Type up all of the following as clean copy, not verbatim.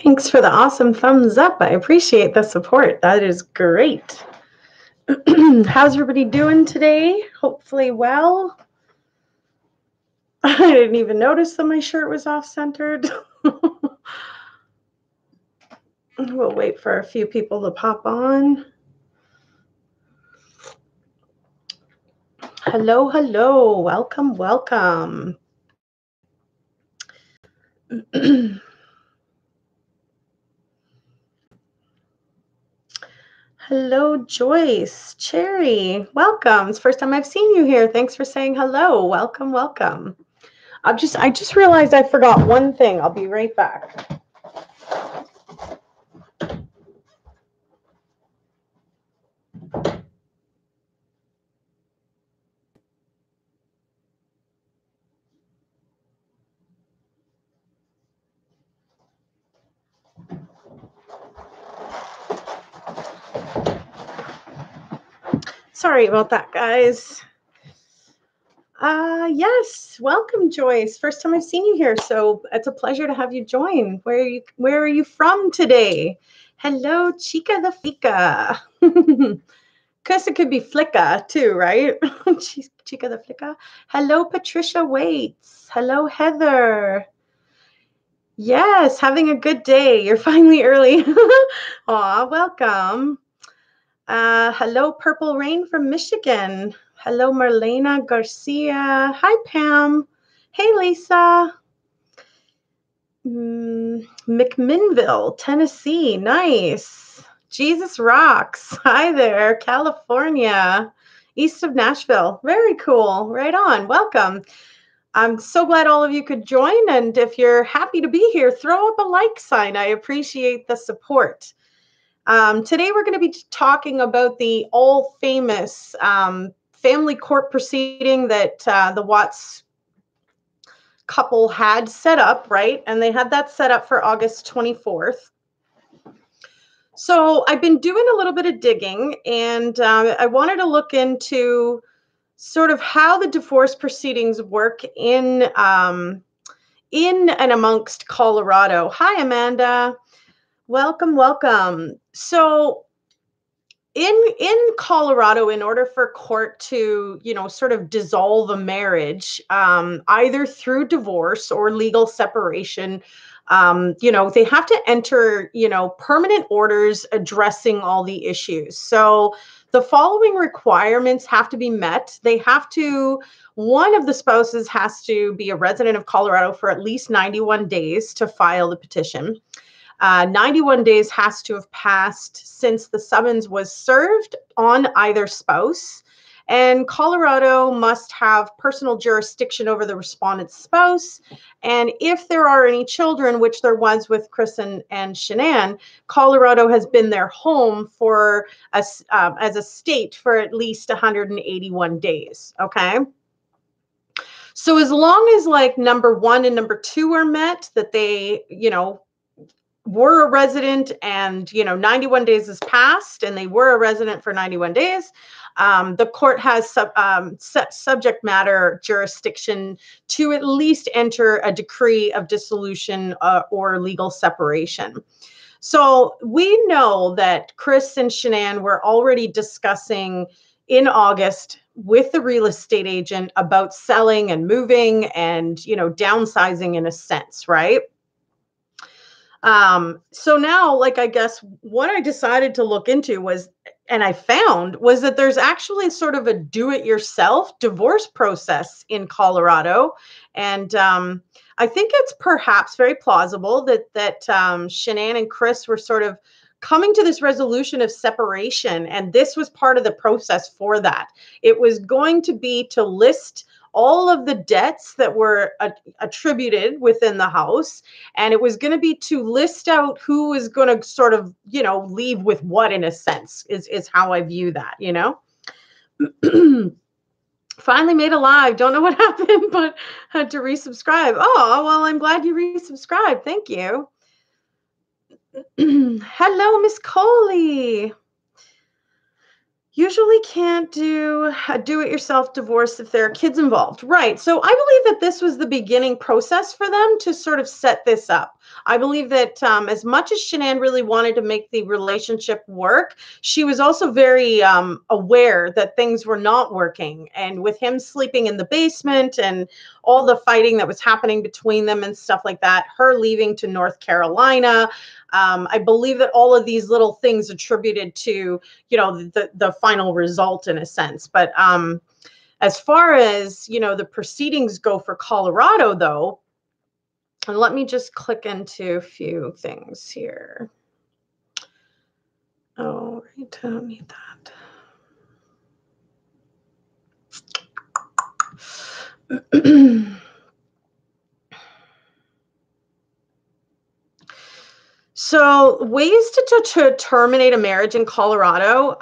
Thanks for the awesome thumbs up. I appreciate the support. That is great. How's everybody doing today? Hopefully well. I didn't even notice that my shirt was off-centered. We'll wait for a few people to pop on. Hello, hello. Welcome, welcome. Hello, Joyce. Cherry, welcome. It's the first time I've seen you here. Thanks for saying hello. Welcome, welcome. I just realized I forgot one thing. I'll be right back. Sorry about that, guys. Yes, welcome, Joyce. First time I've seen you here, so it's a pleasure to have you join. Where are you from today? Hello, Chica the Fika. Because it could be Flicka too, right? Chica the Flicka. Hello, Patricia Waits. Hello, Heather. Yes, having a good day. You're finally early. Aw, welcome. Hello, Purple Rain from Michigan. Hello, Marlena Garcia. Hi, Pam. Hey, Lisa. McMinnville, Tennessee. Nice. Jesus rocks. Hi there, California. East of Nashville. Very cool. Right on. Welcome. I'm so glad all of you could join. And if you're happy to be here, throw up a like sign. I appreciate the support. Today, we're going to be talking about the all-famous family court proceeding that the Watts couple had set up, right? And they had that set up for August 24th. So I've been doing a little bit of digging, and I wanted to look into sort of how the divorce proceedings work in and amongst Colorado. Hi, Amanda. Welcome, welcome. So in Colorado, in order for court to, sort of dissolve a marriage, either through divorce or legal separation, they have to enter, permanent orders addressing all the issues. So the following requirements have to be met. One of the spouses has to be a resident of Colorado for at least 91 days to file the petition. 91 days has to have passed since the summons was served on either spouse. And Colorado must have personal jurisdiction over the respondent's spouse. And if there are any children, which there was with Chris and Shanann, Colorado has been their home for as a state for at least 181 days. Okay. So as long as like number 1 and number 2 are met, that they, were a resident and 91 days has passed and they were a resident for 91 days, the court has subject matter jurisdiction to at least enter a decree of dissolution or legal separation. So we know that Chris and Shanann were already discussing in August with the real estate agent about selling and moving and downsizing in a sense, right? So now, like, I guess what I decided to look into was that there's actually sort of a do-it-yourself divorce process in Colorado. And I think it's perhaps very plausible that Shanann and Chris were sort of coming to this resolution of separation. And this was part of the process for that. It was going to be to list all of the debts that were attributed within the house. And it was going to be to list out who is going to sort of, leave with what, in a sense, is how I view that, Finally made it live. Don't know what happened, but had to resubscribe. Oh, well, I'm glad you resubscribed. Thank you. Hello, Miss Coley. usually can't do a do-it-yourself divorce if there are kids involved. Right. So I believe that this was the beginning process for them to sort of set this up. I believe that as much as Shanann really wanted to make the relationship work, she was also very aware that things were not working. And with him sleeping in the basement and all the fighting that was happening between them and stuff like that, her leaving to North Carolina, I believe that all of these little things attributed to, the final result in a sense. But as far as, the proceedings go for Colorado, though, and let me just click into a few things here. Oh, right, I don't need that. So ways to terminate a marriage in Colorado,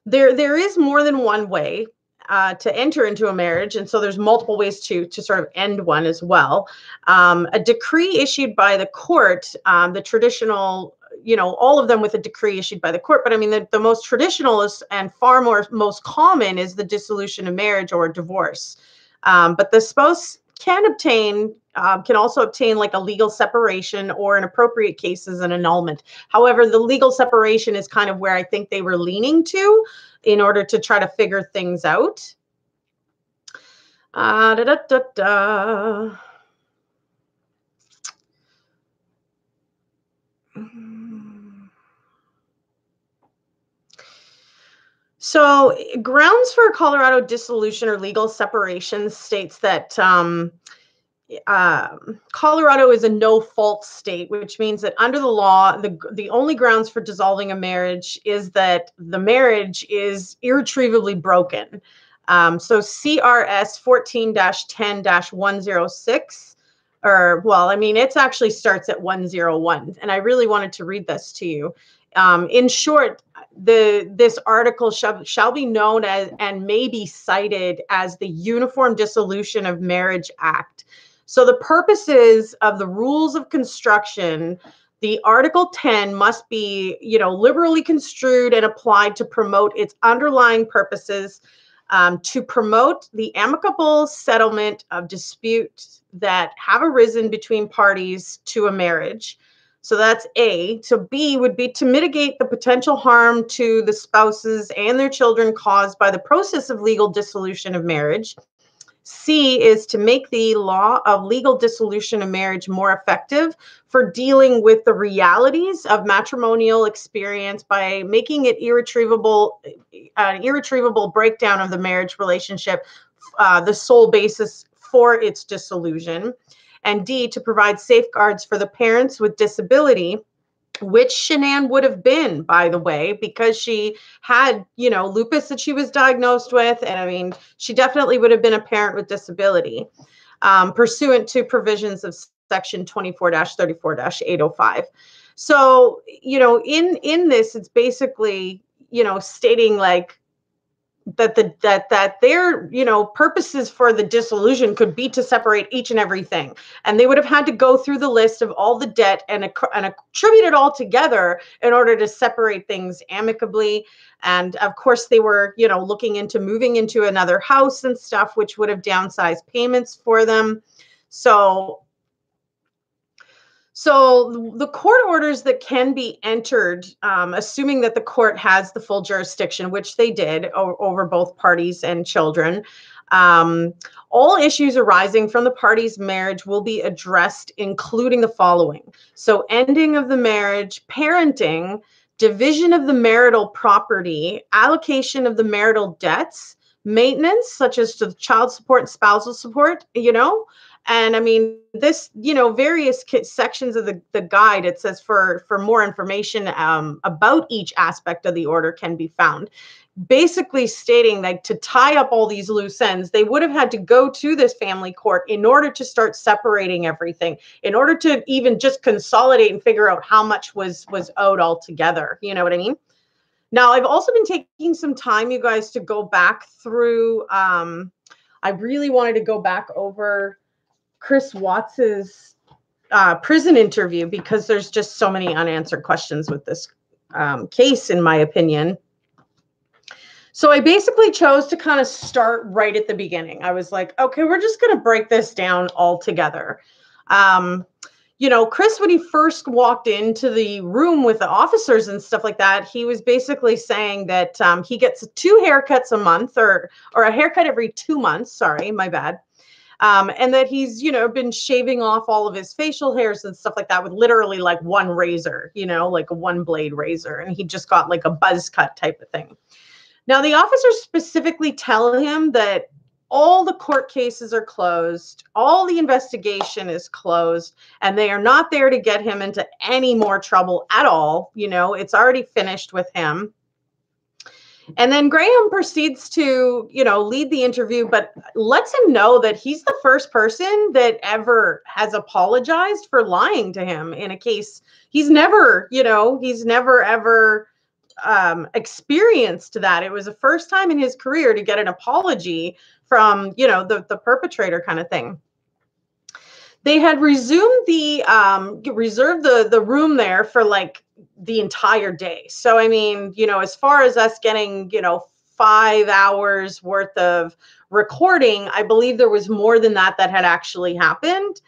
there is more than one way to enter into a marriage, and so there's multiple ways to sort of end one as well. A decree issued by the court, the traditional, all of them with a decree issued by the court, but I mean the most traditional is, and far more most common, is the dissolution of marriage or divorce. But the spouse can also obtain like a legal separation, or in appropriate cases an annulment. However, the legal separation is kind of where I think they were leaning to in order to try to figure things out. Da, da, da, da. So grounds for Colorado dissolution or legal separation states that Colorado is a no-fault state, which means that under the law, the only grounds for dissolving a marriage is that the marriage is irretrievably broken. So CRS 14-10-106, or, well, I mean, it actually starts at 101, and I really wanted to read this to you. In short, this article shall be known as and may be cited as the Uniform Dissolution of Marriage Act. So the purposes of the rules of construction, the Article 10 must be, liberally construed and applied to promote its underlying purposes, to promote the amicable settlement of disputes that have arisen between parties to a marriage. So that's A. So B would be to mitigate the potential harm to the spouses and their children caused by the process of legal dissolution of marriage. C is to make the law of legal dissolution of marriage more effective for dealing with the realities of matrimonial experience by making it an irretrievable breakdown of the marriage relationship, the sole basis for its dissolution. And D, to provide safeguards for the parents with disability, which Shanann would have been, by the way, because she had, lupus that she was diagnosed with. And I mean, she definitely would have been a parent with disability, pursuant to provisions of Section 24-34-805. So, in this, it's basically, stating like, that their purposes for the dissolution could be to separate each and everything, and they would have had to go through the list of all the debt and attribute it all together in order to separate things amicably. And of course they were looking into moving into another house and stuff, which would have downsized payments for them. So the court orders that can be entered, assuming that the court has the full jurisdiction, which they did over both parties and children, all issues arising from the parties' marriage will be addressed, including the following. So ending of the marriage, parenting, division of the marital property, allocation of the marital debts, maintenance, such as to child support and spousal support, And I mean, this, various sections of the guide, it says for more information about each aspect of the order can be found. Basically stating that to tie up all these loose ends, they would have had to go to this family court in order to start separating everything, in order to even just consolidate and figure out how much was owed altogether. You know what I mean? Now, I've also been taking some time, you guys, to go back through. I really wanted to go back over Chris Watts's prison interview, because there's just so many unanswered questions with this case, in my opinion. So I basically chose to kind of start right at the beginning. I was like, okay, we're just going to break this down all together. Um, Chris, when he first walked into the room with the officers and stuff like that, he was basically saying that he gets 2 haircuts a month, or a haircut every 2 months. Sorry, my bad. And that he's, been shaving off all of his facial hairs and stuff like that with literally like one razor, like a one blade razor. And he just got like a buzz cut type of thing. Now, the officers specifically tell him that all the court cases are closed, all the investigation is closed, and they are not there to get him into any more trouble at all. It's already finished with him. And then Graham proceeds to, lead the interview, but lets him know that he's the first person that ever has apologized for lying to him in a case. He's never ever experienced that. It was the first time in his career to get an apology from, the perpetrator kind of thing. They had resumed reserved the room there for like the entire day. So, I mean, as far as us getting, 5 hours worth of recording, I believe there was more than that had actually happened.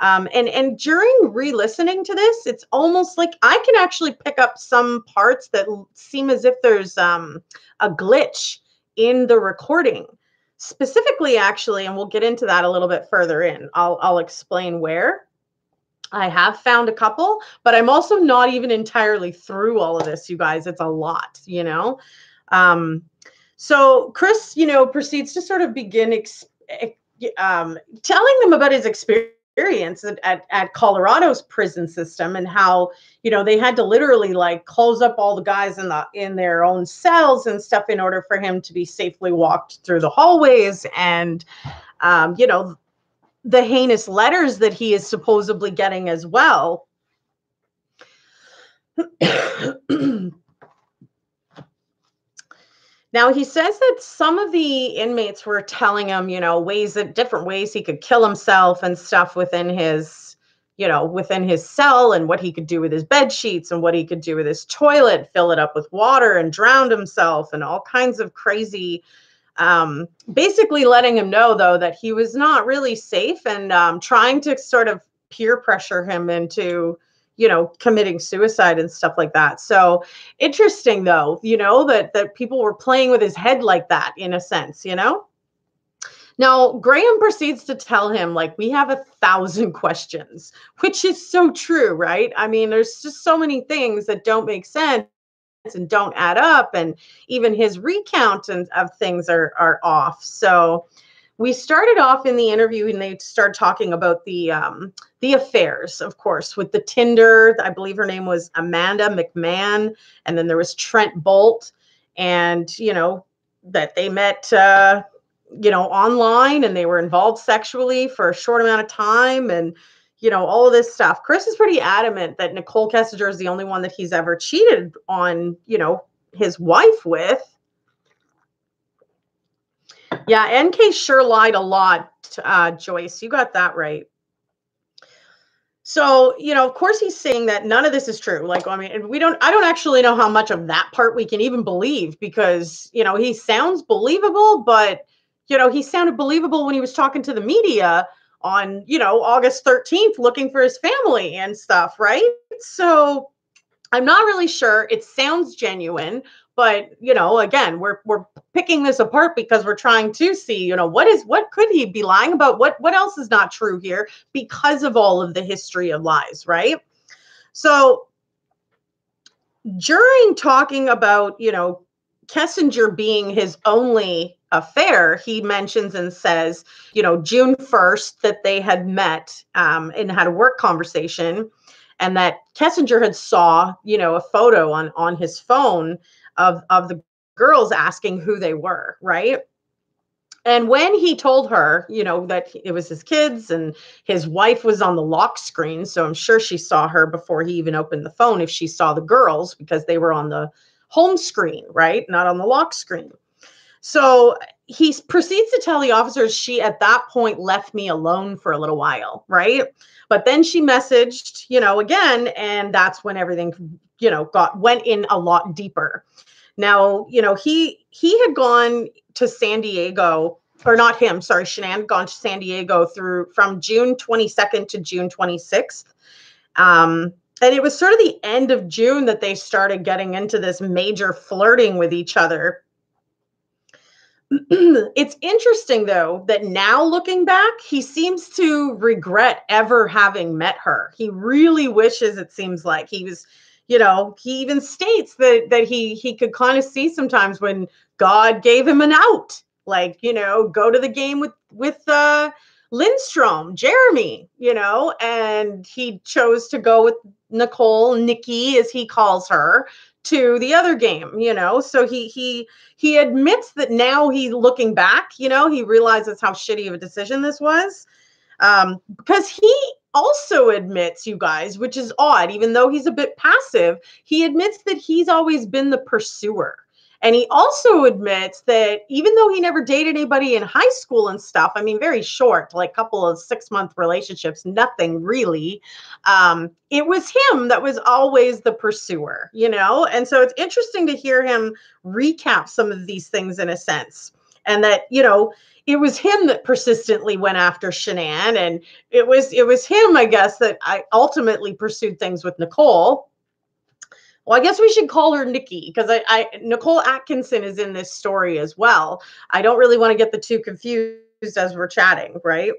And during re-listening to this, it's almost like I can actually pick up some parts that seem as if there's a glitch in the recording. Specifically, actually, and we'll get into that a little bit further in. I'll explain where. I have found a couple, but I'm also not even entirely through all of this, you guys. It's a lot, So Chris, proceeds to sort of begin telling them about his experience at Colorado's prison system and how, they had to literally like close up all the guys in their own cells and stuff in order for him to be safely walked through the hallways, and the heinous letters that he is supposedly getting as well. Now, he says that some of the inmates were telling him, different ways he could kill himself and stuff within his cell, and what he could do with his bed sheets and what he could do with his toilet, fill it up with water and drown himself, and all kinds of crazy, basically letting him know, though, that he was not really safe, and trying to sort of peer pressure him into committing suicide and stuff like that. So interesting, though, that people were playing with his head like that, in a sense, Now, Graham proceeds to tell him, like, we have 1,000 questions, which is so true, right? I mean, there's just so many things that don't make sense and don't add up. And even his recount of things are off. So we started off in the interview and they started talking about the affairs, of course, with the Tinder. I believe her name was Amanda McMahon. And then there was Trent Bolt, and, that they met, online, and they were involved sexually for a short amount of time, and, all of this stuff. Chris is pretty adamant that Nicole Kessinger is the only one that he's ever cheated on, his wife with. Yeah, NK sure lied a lot, Joyce. You got that right. So, of course he's saying that none of this is true. Like, I mean, I don't actually know how much of that part we can even believe, because, he sounds believable, but, he sounded believable when he was talking to the media on, August 13th, looking for his family and stuff, right? So I'm not really sure. It sounds genuine, but, again, we're picking this apart because we're trying to see, what could he be lying about? What else is not true here because of all of the history of lies, right? So during talking about, Kessinger being his only affair, he mentions and says, June 1st that they had met and had a work conversation, and that Kessinger had saw, a photo on his phone of the girls asking who they were, right? And when he told her, that it was his kids and his wife was on the lock screen, so I'm sure she saw her before he even opened the phone if she saw the girls, because they were on the home screen, right? Not on the lock screen. So he proceeds to tell the officers she, at that point, left me alone for a little while, right? But then she messaged, again, and that's when everything, went in a lot deeper. Now, he he had gone to San Diego, or not him, sorry, Shanann had gone to San Diego from June 22nd to June 26th. And it was sort of the end of June that they started getting into this major flirting with each other. It's interesting, though, that now looking back, he seems to regret ever having met her. He really wishes, it seems like. He was, he even states that he could kind of see sometimes when God gave him an out, like, go to the game with Lindstrom, Jeremy, and he chose to go with Nicole, Nikki, as he calls her, to the other game, so he admits that now he's looking back, he realizes how shitty of a decision this was, because he also admits, you guys, which is odd, even though he's a bit passive, he admits that he's always been the pursuer. And he also admits that even though he never dated anybody in high school and stuff, I mean, very short, like a couple of 6-month relationships, nothing really, it was him that was always the pursuer, And so it's interesting to hear him recap some of these things in a sense. And that, it was him that persistently went after Shanann. And it was him, I guess, that I ultimately pursued things with Nicole. Well, I guess we should call her Nikki, because Nicole Atkinson is in this story as well. I don't really want to get the two confused as we're chatting, right?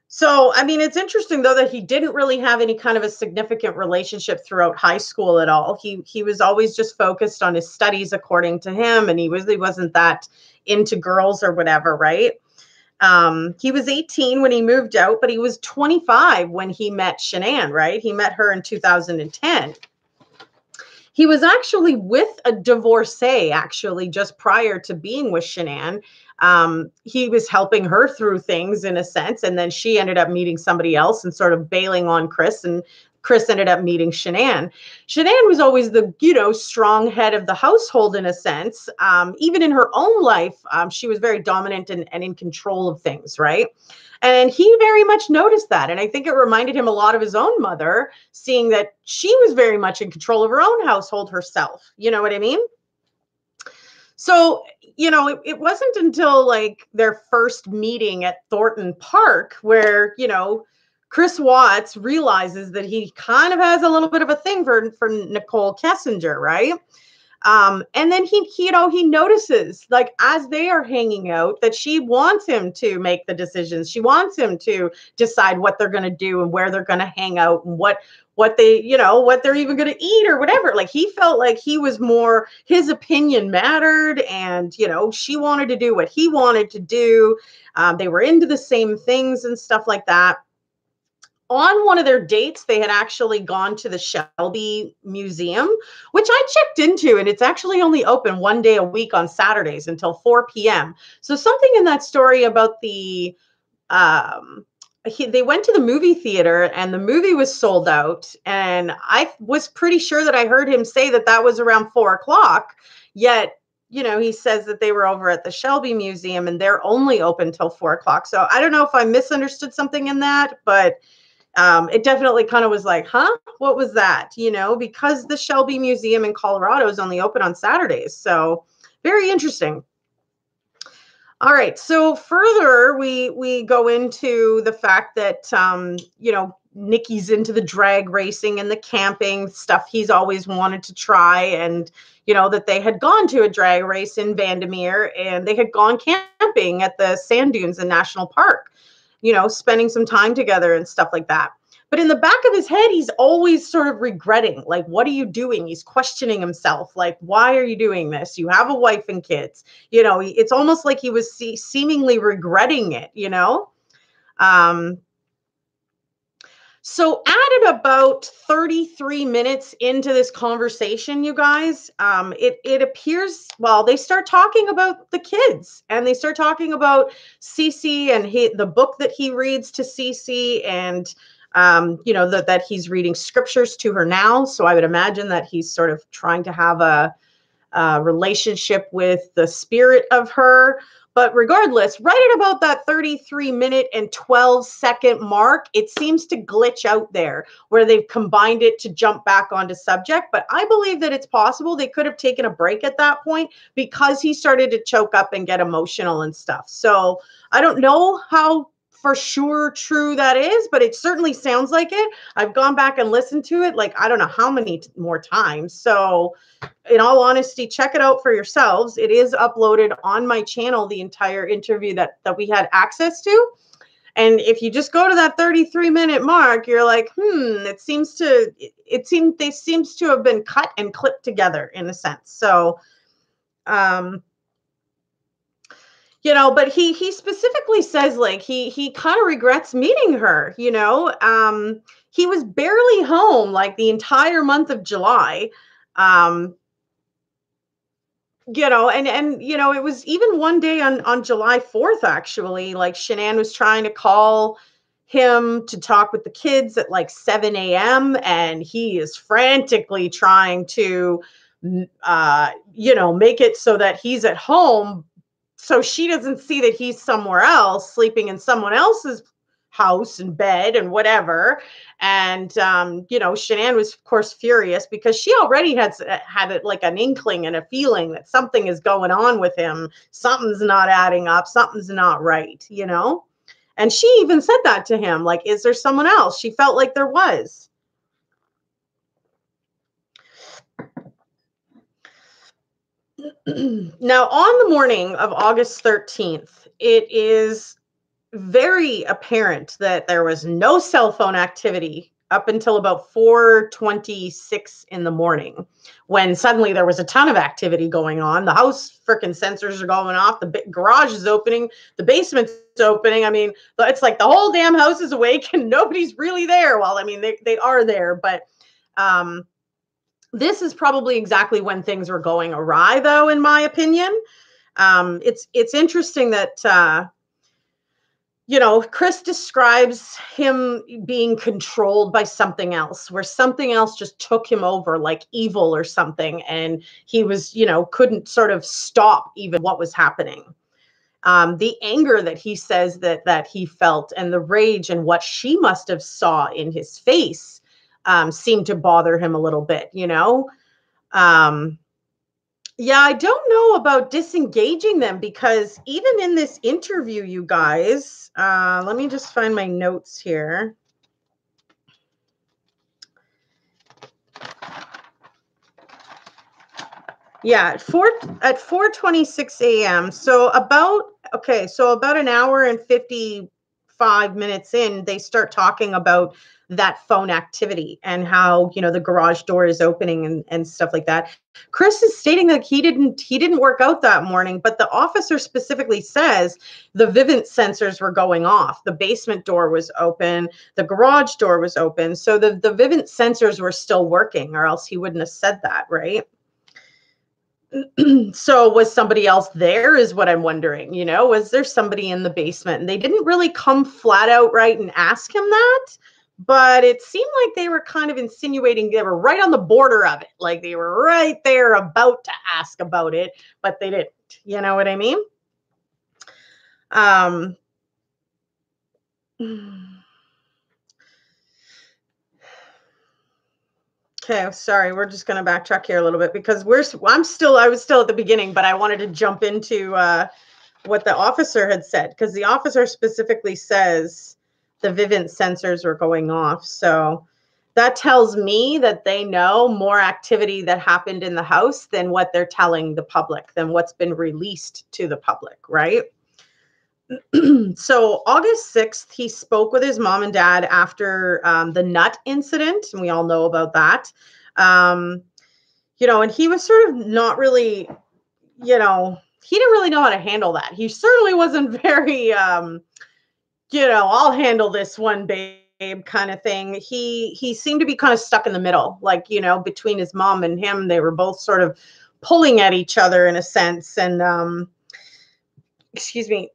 So, I mean, it's interesting, though, that he didn't really have any kind of a significant relationship throughout high school at all. He was always just focused on his studies, according to him, and he wasn't that into girls or whatever, right? He was 18 when he moved out, but he was 25 when he met Shanann, right? He met her in 2010. He was actually with a divorcee, actually, just prior to being with Shanann. He was helping her through things in a sense, and then she ended up meeting somebody else and sort of bailing on Chris, and Chris ended up meeting Shanann. Shanann was always the, strong head of the household in a sense. Even in her own life, she was very dominant and in control of things, right? And he very much noticed that. And I think it reminded him a lot of his own mother, seeing that she was very much in control of her own household herself. You know what I mean? So, it wasn't until like their first meeting at Thornton Park where, Chris Watts realizes that he kind of has a little bit of a thing for Nicole Kessinger, right? And then he notices, like, as they are hanging out, that she wants him to make the decisions. She wants him to decide what they're going to do and where they're going to hang out and what they, what they're even going to eat or whatever. Like, he felt like he was more, his opinion mattered, and, she wanted to do what he wanted to do. They were into the same things and stuff like that. On one of their dates, they had actually gone to the Shelby Museum, which I checked into, and it's actually only open one day a week on Saturdays until 4 p.m. So something in that story about they went to the movie theater and the movie was sold out. And I was pretty sure that I heard him say that was around 4 o'clock. Yet, he says that they were over at the Shelby Museum and they're only open till 4 o'clock. So I don't know if I misunderstood something in that, but it definitely kind of was like, huh, what was that? Because the Shelby Museum in Colorado is only open on Saturdays. So very interesting. All right. So further, we go into the fact that, Nikki's into the drag racing and the camping stuff he's always wanted to try. And, that they had gone to a drag race in Vandermeer and they had gone camping at the sand dunes in National Park, spending some time together and stuff like that. But in the back of his head, he's always sort of regretting, like, what are you doing? He's questioning himself, like, why are you doing this? You have a wife and kids. It's almost like he was seemingly regretting it, So at about 33 minutes into this conversation, you guys, it appears, well, they start talking about the kids and they start talking about Cece and the book that he reads to Cece, and, that he's reading scriptures to her now. So I would imagine that he's sort of trying to have a relationship with the spirit of her. But regardless, right at about that 33-minute and 12-second mark, it seems to glitch out there where they've combined it to jump back onto subject. But I believe that it's possible they could have taken a break at that point because he started to choke up and get emotional and stuff. So I don't know how for sure true that is, but it certainly sounds like it. I've gone back and listened to it like I don't know how many more times. So in all honesty, check it out for yourselves. It is uploaded on my channel, the entire interview that we had access to. And if you just go to that 33-minute mark, you're like, it seems to have been cut and clipped together in a sense. So but he specifically says like he kind of regrets meeting her, he was barely home like the entire month of July. And it was even one day on July 4th, actually, like Shanann was trying to call him to talk with the kids at like 7 a.m. and he is frantically trying to, make it so that he's at home so she doesn't see that he's somewhere else sleeping in someone else's house and bed and whatever. And Shanann was of course furious because she already had like an inkling and a feeling that something is going on with him. Something's not adding up, something's not right, and she even said that to him, like, is there someone else? She felt like there was. Now, on the morning of August 13th, it is very apparent that there was no cell phone activity up until about 4:26 in the morning, when suddenly there was a ton of activity going on. The house freaking sensors are going off. The garage is opening. The basement's opening. I mean, it's like the whole damn house is awake and nobody's really there. Well, I mean, they are there, but this is probably exactly when things were going awry, though, in my opinion. It's interesting that Chris describes him being controlled by something else, where something else just took him over, like evil or something, and he was, couldn't sort of stop even what was happening. The anger that he says that he felt, and the rage and what she must have saw in his face seemed to bother him a little bit, Yeah, I don't know about disengaging them, because even in this interview, you guys, let me just find my notes here. Yeah, at 4:26 a.m. So about an hour and 55 minutes in, they start talking about that phone activity and how, the garage door is opening and stuff like that. Chris is stating that he didn't work out that morning, but the officer specifically says the Vivint sensors were going off. The basement door was open, the garage door was open. So the Vivint sensors were still working, or else he wouldn't have said that, right? So was somebody else there, is what I'm wondering. Was there somebody in the basement? And they didn't really come flat out right and ask him that, but it seemed like they were kind of insinuating they were right on the border of it. Like they were right there about to ask about it, but they didn't. You know what I mean? Okay, sorry, we're just going to backtrack here a little bit, because I was still at the beginning, but I wanted to jump into what the officer had said, because the officer specifically says the Vivint sensors were going off. So that tells me that they know more activity that happened in the house than what they're telling the public, than what's been released to the public, right? So August 6th, he spoke with his mom and dad after the nut incident, and we all know about that. And he was sort of not really, he didn't really know how to handle that. He certainly wasn't very, I'll handle this one, babe, kind of thing. He seemed to be kind of stuck in the middle, like, between his mom and him, they were both sort of pulling at each other in a sense. And excuse me.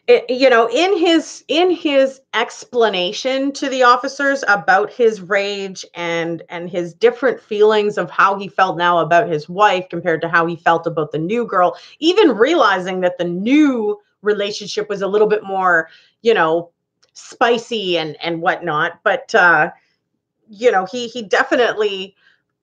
in his explanation to the officers about his rage and his different feelings of how he felt now about his wife compared to how he felt about the new girl, even realizing that the new relationship was a little bit more, spicy and whatnot. But he definitely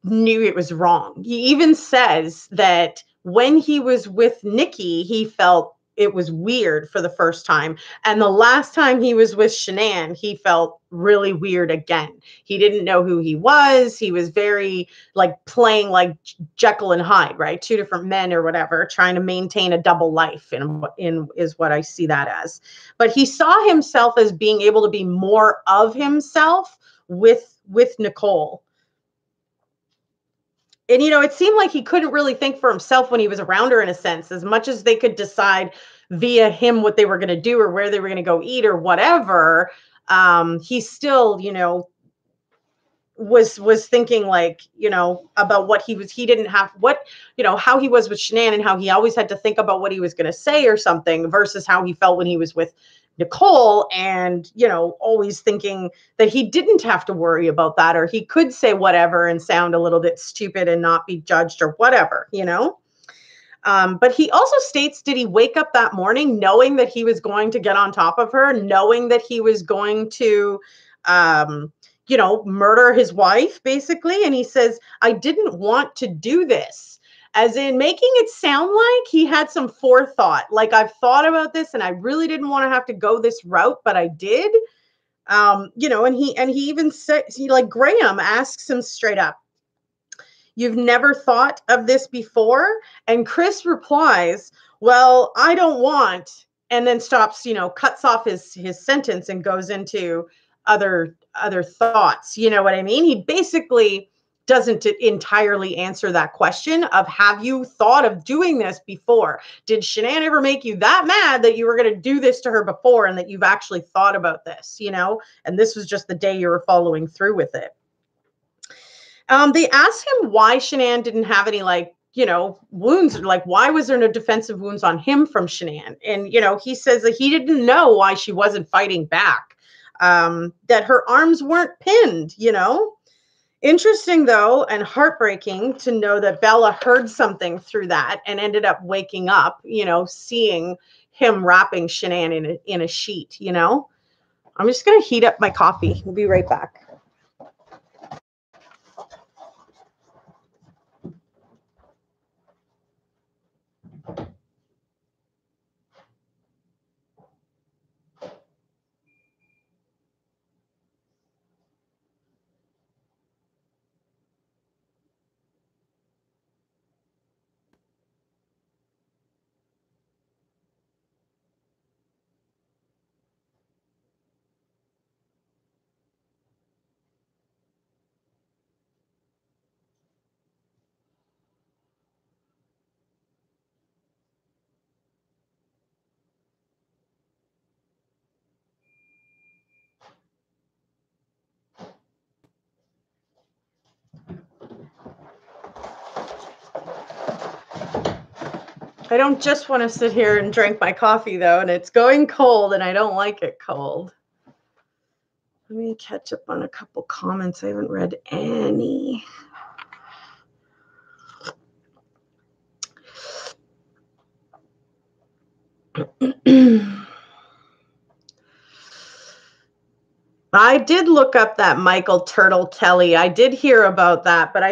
knew it was wrong. He even says that when he was with Nikki, he felt it was weird for the first time. And the last time he was with Shanann, he felt really weird again. He didn't know who he was. He was very like playing like Jekyll and Hyde, right? Two different men or whatever, trying to maintain a double life in is what I see that as. But he saw himself as being able to be more of himself with Nicole. And it seemed like he couldn't really think for himself when he was around her, in a sense, as much as they could decide via him what they were going to do or where they were going to go eat or whatever. He still, was thinking like, about what he didn't have, how he was with Shanann and how he always had to think about what he was going to say or something versus how he felt when he was with Nicole, and always thinking that he didn't have to worry about that, or he could say whatever and sound a little bit stupid and not be judged or whatever. But he also states, did he wake up that morning knowing that he was going to get on top of her, knowing that he was going to murder his wife, basically? And he says, I didn't want to do this. As in making it sound like he had some forethought. Like, I've thought about this and I really didn't want to have to go this route, but I did. And he even said, like, Graham asks him straight up, you've never thought of this before? And Chris replies, well, I don't want, and then stops, cuts off his sentence and goes into other thoughts. You know what I mean? He basically doesn't entirely answer that question of, have you thought of doing this before? Did Shanann ever make you that mad that you were going to do this to her before, and that you've actually thought about this, and this was just the day you were following through with it? They asked him why Shanann didn't have any, like, wounds, like why was there no defensive wounds on him from Shanann? And, he says that he didn't know why she wasn't fighting back, that her arms weren't pinned, Interesting, though, and heartbreaking to know that Bella heard something through that and ended up waking up, seeing him wrapping Shanann in a sheet, I'm just going to heat up my coffee. We'll be right back. I don't just want to sit here and drink my coffee, though, and it's going cold, and I don't like it cold. Let me catch up on a couple comments. I haven't read any. I did look up that Michael Turtle Kelly. I did hear about that, but I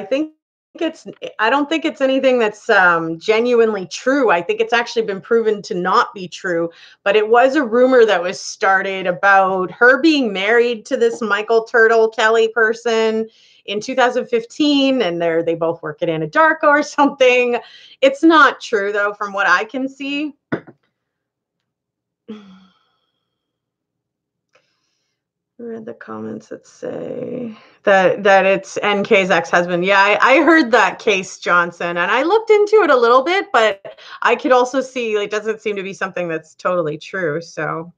don't think it's anything that's genuinely true. I think it's actually been proven to not be true, but it was a rumor that was started about her being married to this Michael Turtle Kelly person in 2015, and they both work at Anadarko or something. It's not true, though, from what I can see. Read the comments that say that it's NK's ex-husband. Yeah, I heard that case, Johnson, and I looked into it a little bit, but I could also see it doesn't seem to be something that's totally true. So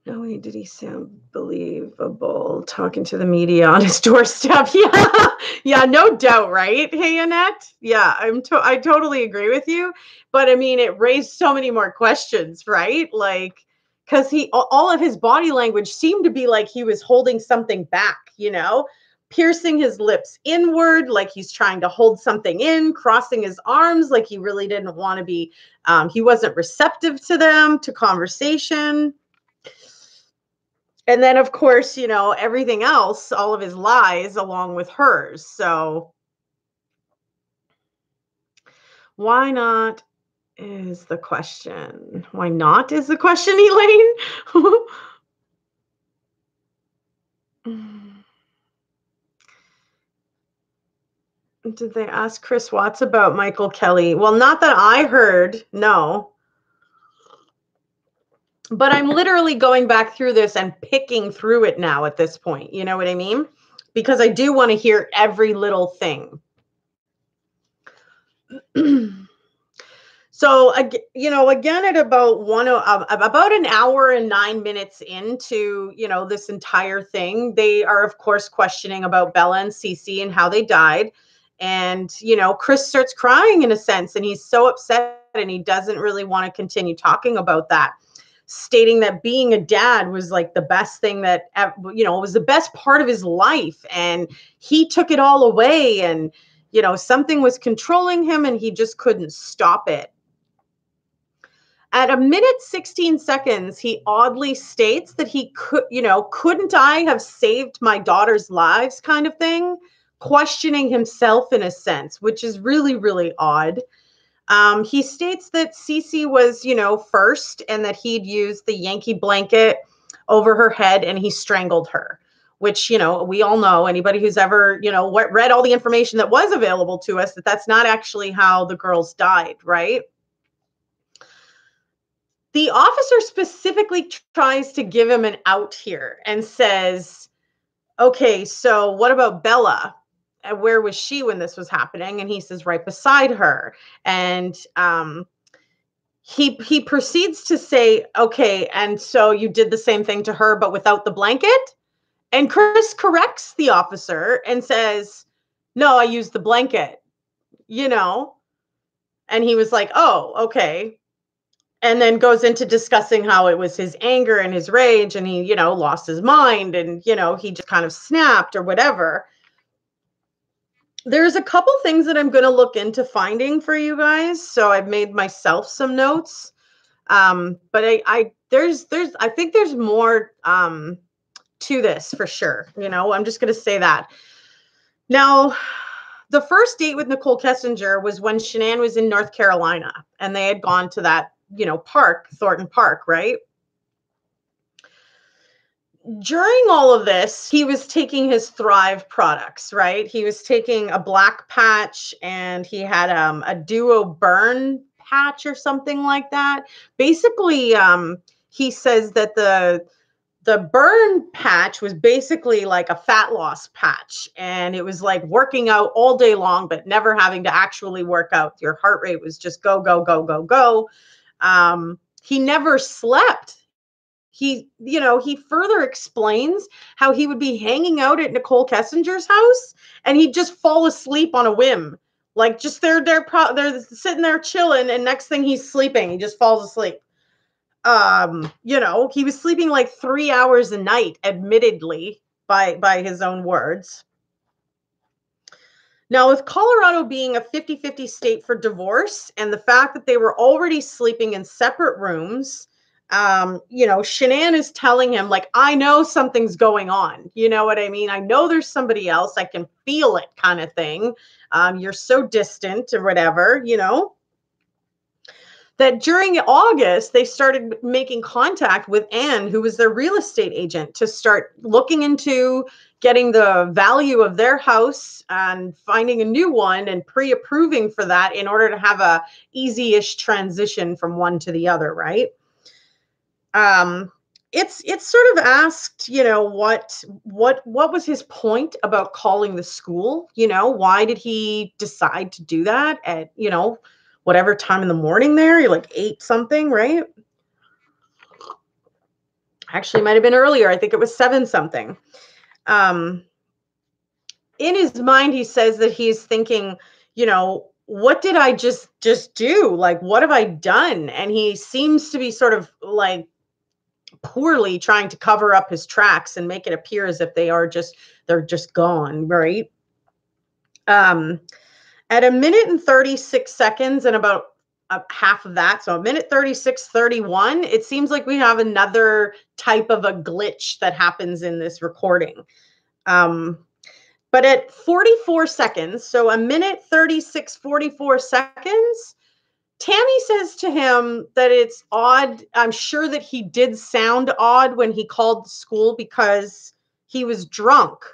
No way did he sound believable talking to the media on his doorstep. Yeah, yeah, no doubt, right? Hey, Annette. Yeah, I totally agree with you. But I mean, it raised so many more questions, right? Like, because all of his body language seemed to be like he was holding something back, piercing his lips inward, like he's trying to hold something in, crossing his arms, like he really didn't want to be. He wasn't receptive to them, to conversation. And then, of course, everything else, all of his lies along with hers. So why not is the question. Why not is the question, Elaine? Did they ask Chris Watts about Michael Kelly? Well, not that I heard, no. But I'm literally going back through this and picking through it now at this point. You know what I mean? Because I do want to hear every little thing. So, again, at about an hour and 9 minutes into, this entire thing, they are, of course, questioning about Bella and Cece and how they died. And, Chris starts crying in a sense, and he's so upset and he doesn't really want to continue talking about that, stating that being a dad was like the best thing that, was the best part of his life. And he took it all away, and, something was controlling him and he just couldn't stop it. At a minute 16 seconds, he oddly states that he couldn't I have saved my daughter's lives, kind of thing, questioning himself in a sense, which is really, really odd. He states that Cece was, first, and that he'd used the Yankee blanket over her head and he strangled her, which, we all know, anybody who's ever, read all the information that was available to us, that that's not actually how the girls died, right? The officer specifically tries to give him an out here and says, okay, so what about Bella? Where was she when this was happening? And he says, right beside her. And he proceeds to say, okay, and so you did the same thing to her, but without the blanket? And Chris corrects the officer and says, no, I used the blanket, And he was like, oh, okay. And then goes into discussing how it was his anger and his rage, and he, lost his mind, and, he just kind of snapped or whatever. There's a couple things that I'm going to look into finding for you guys. So I've made myself some notes. But I think there's more to this for sure. I'm just going to say that. Now, the first date with Nicole Kessinger was when Shanann was in North Carolina, and they had gone to that, park, Thornton Park, right? During all of this, he was taking his Thrive products, right? He was taking a black patch, and he had a duo burn patch or something like that. Basically, he says that the burn patch was basically like a fat loss patch, and it was like working out all day long but never having to actually work out. Your heart rate was just go, go, go, go, go. He never slept. He further explains how he would be hanging out at Nicole Kessinger's house and he'd just fall asleep on a whim. Like, just they're sitting there chilling, and next thing he's sleeping, he just falls asleep. He was sleeping like 3 hours a night, admittedly, by his own words. Now, with Colorado being a 50-50 state for divorce, and the fact that they were already sleeping in separate rooms, Shanann is telling him, like, I know something's going on. You know what I mean? I know there's somebody else. I can feel it, kind of thing. You're so distant or whatever, That during August, they started making contact with Anne, who was their real estate agent, to start looking into getting the value of their house and finding a new one and pre-approving for that in order to have a easy-ish transition from one to the other, right? It's sort of asked, what was his point about calling the school? Why did he decide to do that at, whatever time in the morning there? You're like 8 something, right? Actually, might have been earlier. I think it was 7 something. In his mind, he says that he's thinking, you know, what did I just do? Like, what have I done? And he seems to be sort of like poorly trying to cover up his tracks and make it appear as if they're just gone, right? At a minute and 36 seconds and about half of that, so a minute 36:31, it seems like we have another type of a glitch that happens in this recording. But at 44 seconds, so a minute 36:44 seconds, Tammy says to him that it's odd. I'm sure that he did sound odd when he called the school because he was drunk.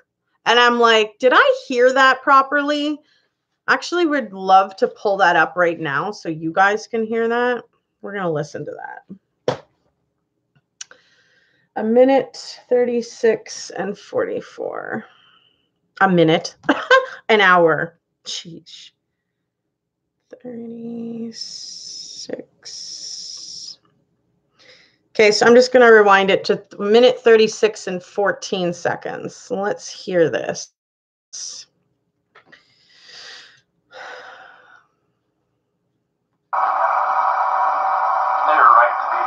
And I'm like, did I hear that properly? Actually, would love to pull that up right now so you guys can hear that. We're going to listen to that. A minute 36 and 44. A minute. An hour. Sheesh. 36. Okay, so I'm just going to rewind it to minute 36 and 14 seconds. Let's hear this. They were right to be,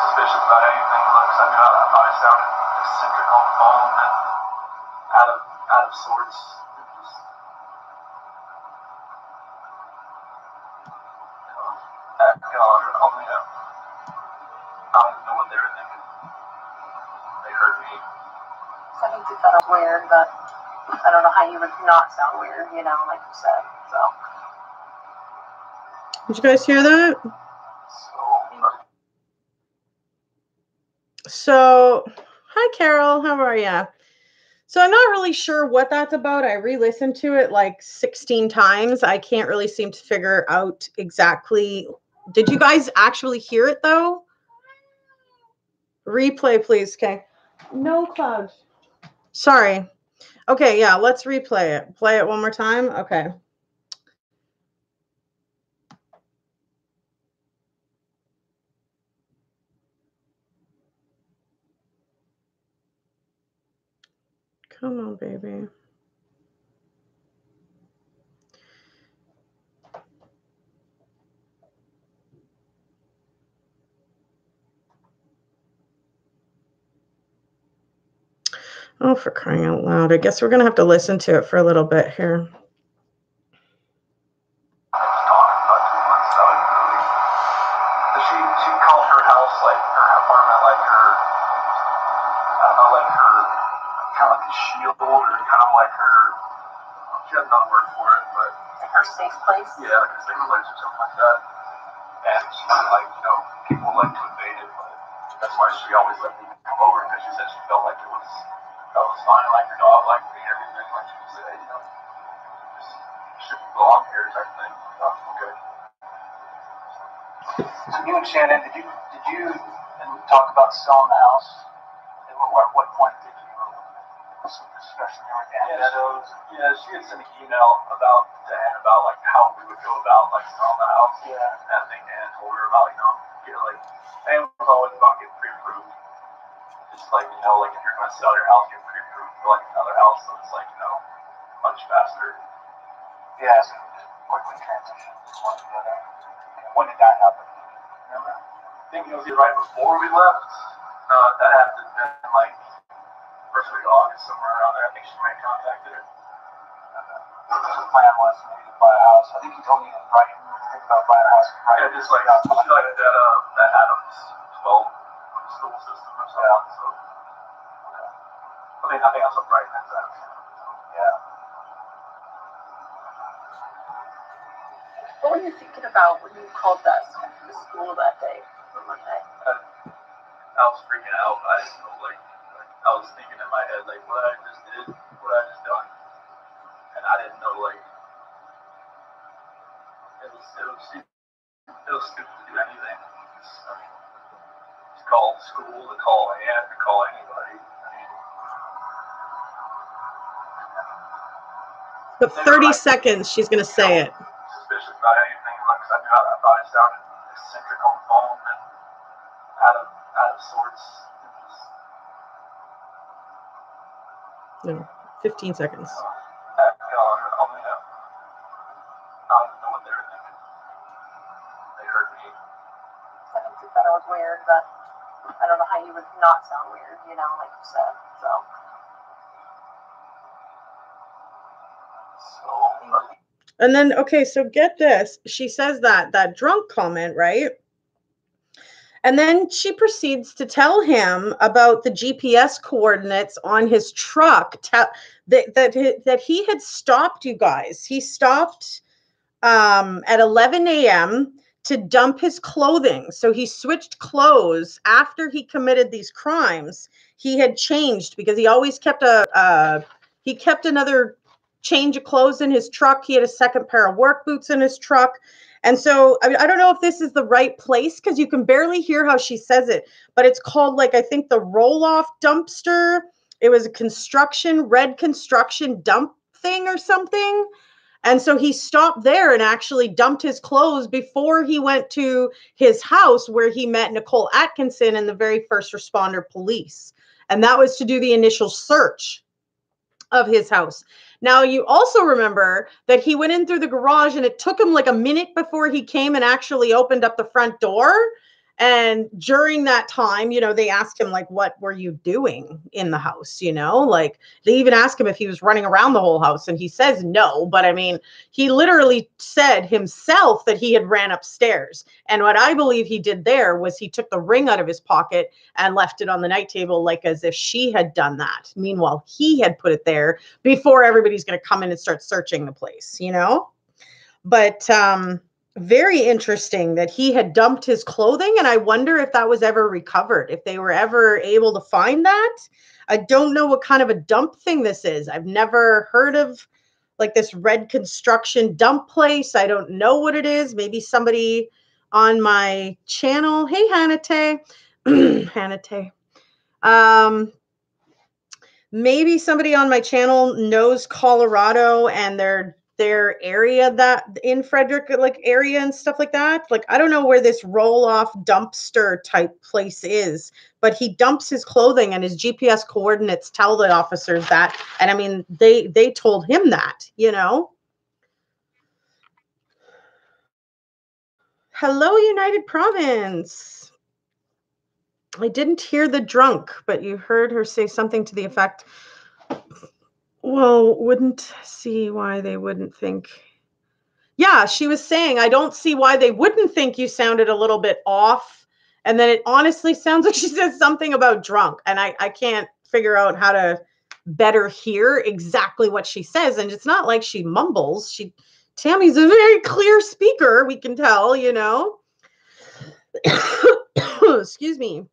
suspicious about anything. Like, I knew I thought I sounded eccentric on the phone and out of sorts. I don't even know what they were thinking. They heard me. I think you felt weird, but I don't know how you would not sound weird, like you said. Did you guys hear that? So, hi, Carol. How are you? So I'm not really sure what that's about. I re-listened to it like 16 times. I can't really seem to figure out exactly. Did you guys actually hear it, though? Replay, please. Okay. No, Cloud. Sorry. Okay, yeah, let's replay it. Play it one more time. Okay. Come on, baby. Oh, for crying out loud. I guess we're going to have to listen to it for a little bit here. She called her house, like her apartment, like her, I don't know, like her, kind of like a shield, or kind of like her, she had another word for it, but. Like her safe place? Yeah, like a safe place or something like that. And she said, like, people like to invade it, but that's why she always let me come over, because she said she felt like it was fine, like her dog liked me, everything, like she said, just shouldn't belong here type thing. Oh, okay. So you and Shanann, did you talk about selling the house? And at what point did you some discussion there with Ann Meadows? Yeah, she had sent an email about like how we would go about like selling the house. Yeah. And I think Ann told her about Ann was always about getting pre-approved. Just like like if you're gonna sell your house, get pre-approved for like another house, so it's like much faster. Yeah, so just quickly transition from one to the other. When did that happen? Remember? I think it was right before we left. That had to have been like first week of August, somewhere around there. I think she might have contacted her. So the plan was maybe to buy a house. I think you told me in Brighton, think about buying a house in Brighton. Yeah, just like she liked that Adams 12 school system or something. Yeah. So I think that's what Brighton is at. Yeah. What were you thinking about when you called the school that day, on Monday? I was freaking out. I didn't know, I was thinking in my head, like, what I just did, what I just done. And I didn't know, it was stupid to do anything. To call school, to call Ann, to call anybody. But 30 seconds, she's going to say it. Suspicious about anything, because I knew I thought I sounded eccentric on the phone and out out of sorts. No, 15 seconds. I don't even know what they were thinking. They heard me. I think you thought it was weird, but I don't know how you would not sound weird, you know, like you said. So. And then, okay, so get this. She says that drunk comment, right? And then she proceeds to tell him about the GPS coordinates on his truck, that he had stopped, you guys. He stopped at 11 a.m. to dump his clothing. So he switched clothes after he committed these crimes. He had changed because he always kept he kept another change of clothes in his truck. He had a second pair of work boots in his truck. And so, I mean, I don't know if this is the right place because you can barely hear how she says it, but it's called, like, I think the roll-off dumpster. It was a red construction dump thing or something. And so he stopped there and actually dumped his clothes before he went to his house where he met Nicole Atkinson and the very first responder police. And that was to do the initial search of his house. Now, you also remember that he went in through the garage and it took him like a minute before he came and actually opened up the front door. And during that time, you know, they asked him, like, what were you doing in the house? You know, like they even asked him if he was running around the whole house. And he says no. But I mean, he literally said himself that he had ran upstairs. And what I believe he did there was he took the ring out of his pocket and left it on the night table, like as if she had done that. Meanwhile, he had put it there before everybody's going to come in and start searching the place, you know? But, very interesting that he had dumped his clothing, and I wonder if that was ever recovered, if they were ever able to find that. I don't know what kind of a dump thing this is. I've never heard of like this red construction dump place. I don't know what it is. Maybe somebody on my channel. Hey, Hanate. Hanate. Maybe somebody on my channel knows Colorado and their area, that in Frederick, like area and stuff like that. Like, I don't know where this roll-off dumpster type place is, but he dumps his clothing and his GPS coordinates tell the officers that. And I mean, they told him that, you know. Hello, United Province. I didn't hear the drunk, but you heard her say something to the effect, well, wouldn't see why they wouldn't think. Yeah, she was saying, I don't see why they wouldn't think you sounded a little bit off. And then it honestly sounds like she says something about drunk. And I can't figure out how to better hear exactly what she says. And it's not like she mumbles. Tammy's a very clear speaker, we can tell, you know. Excuse me.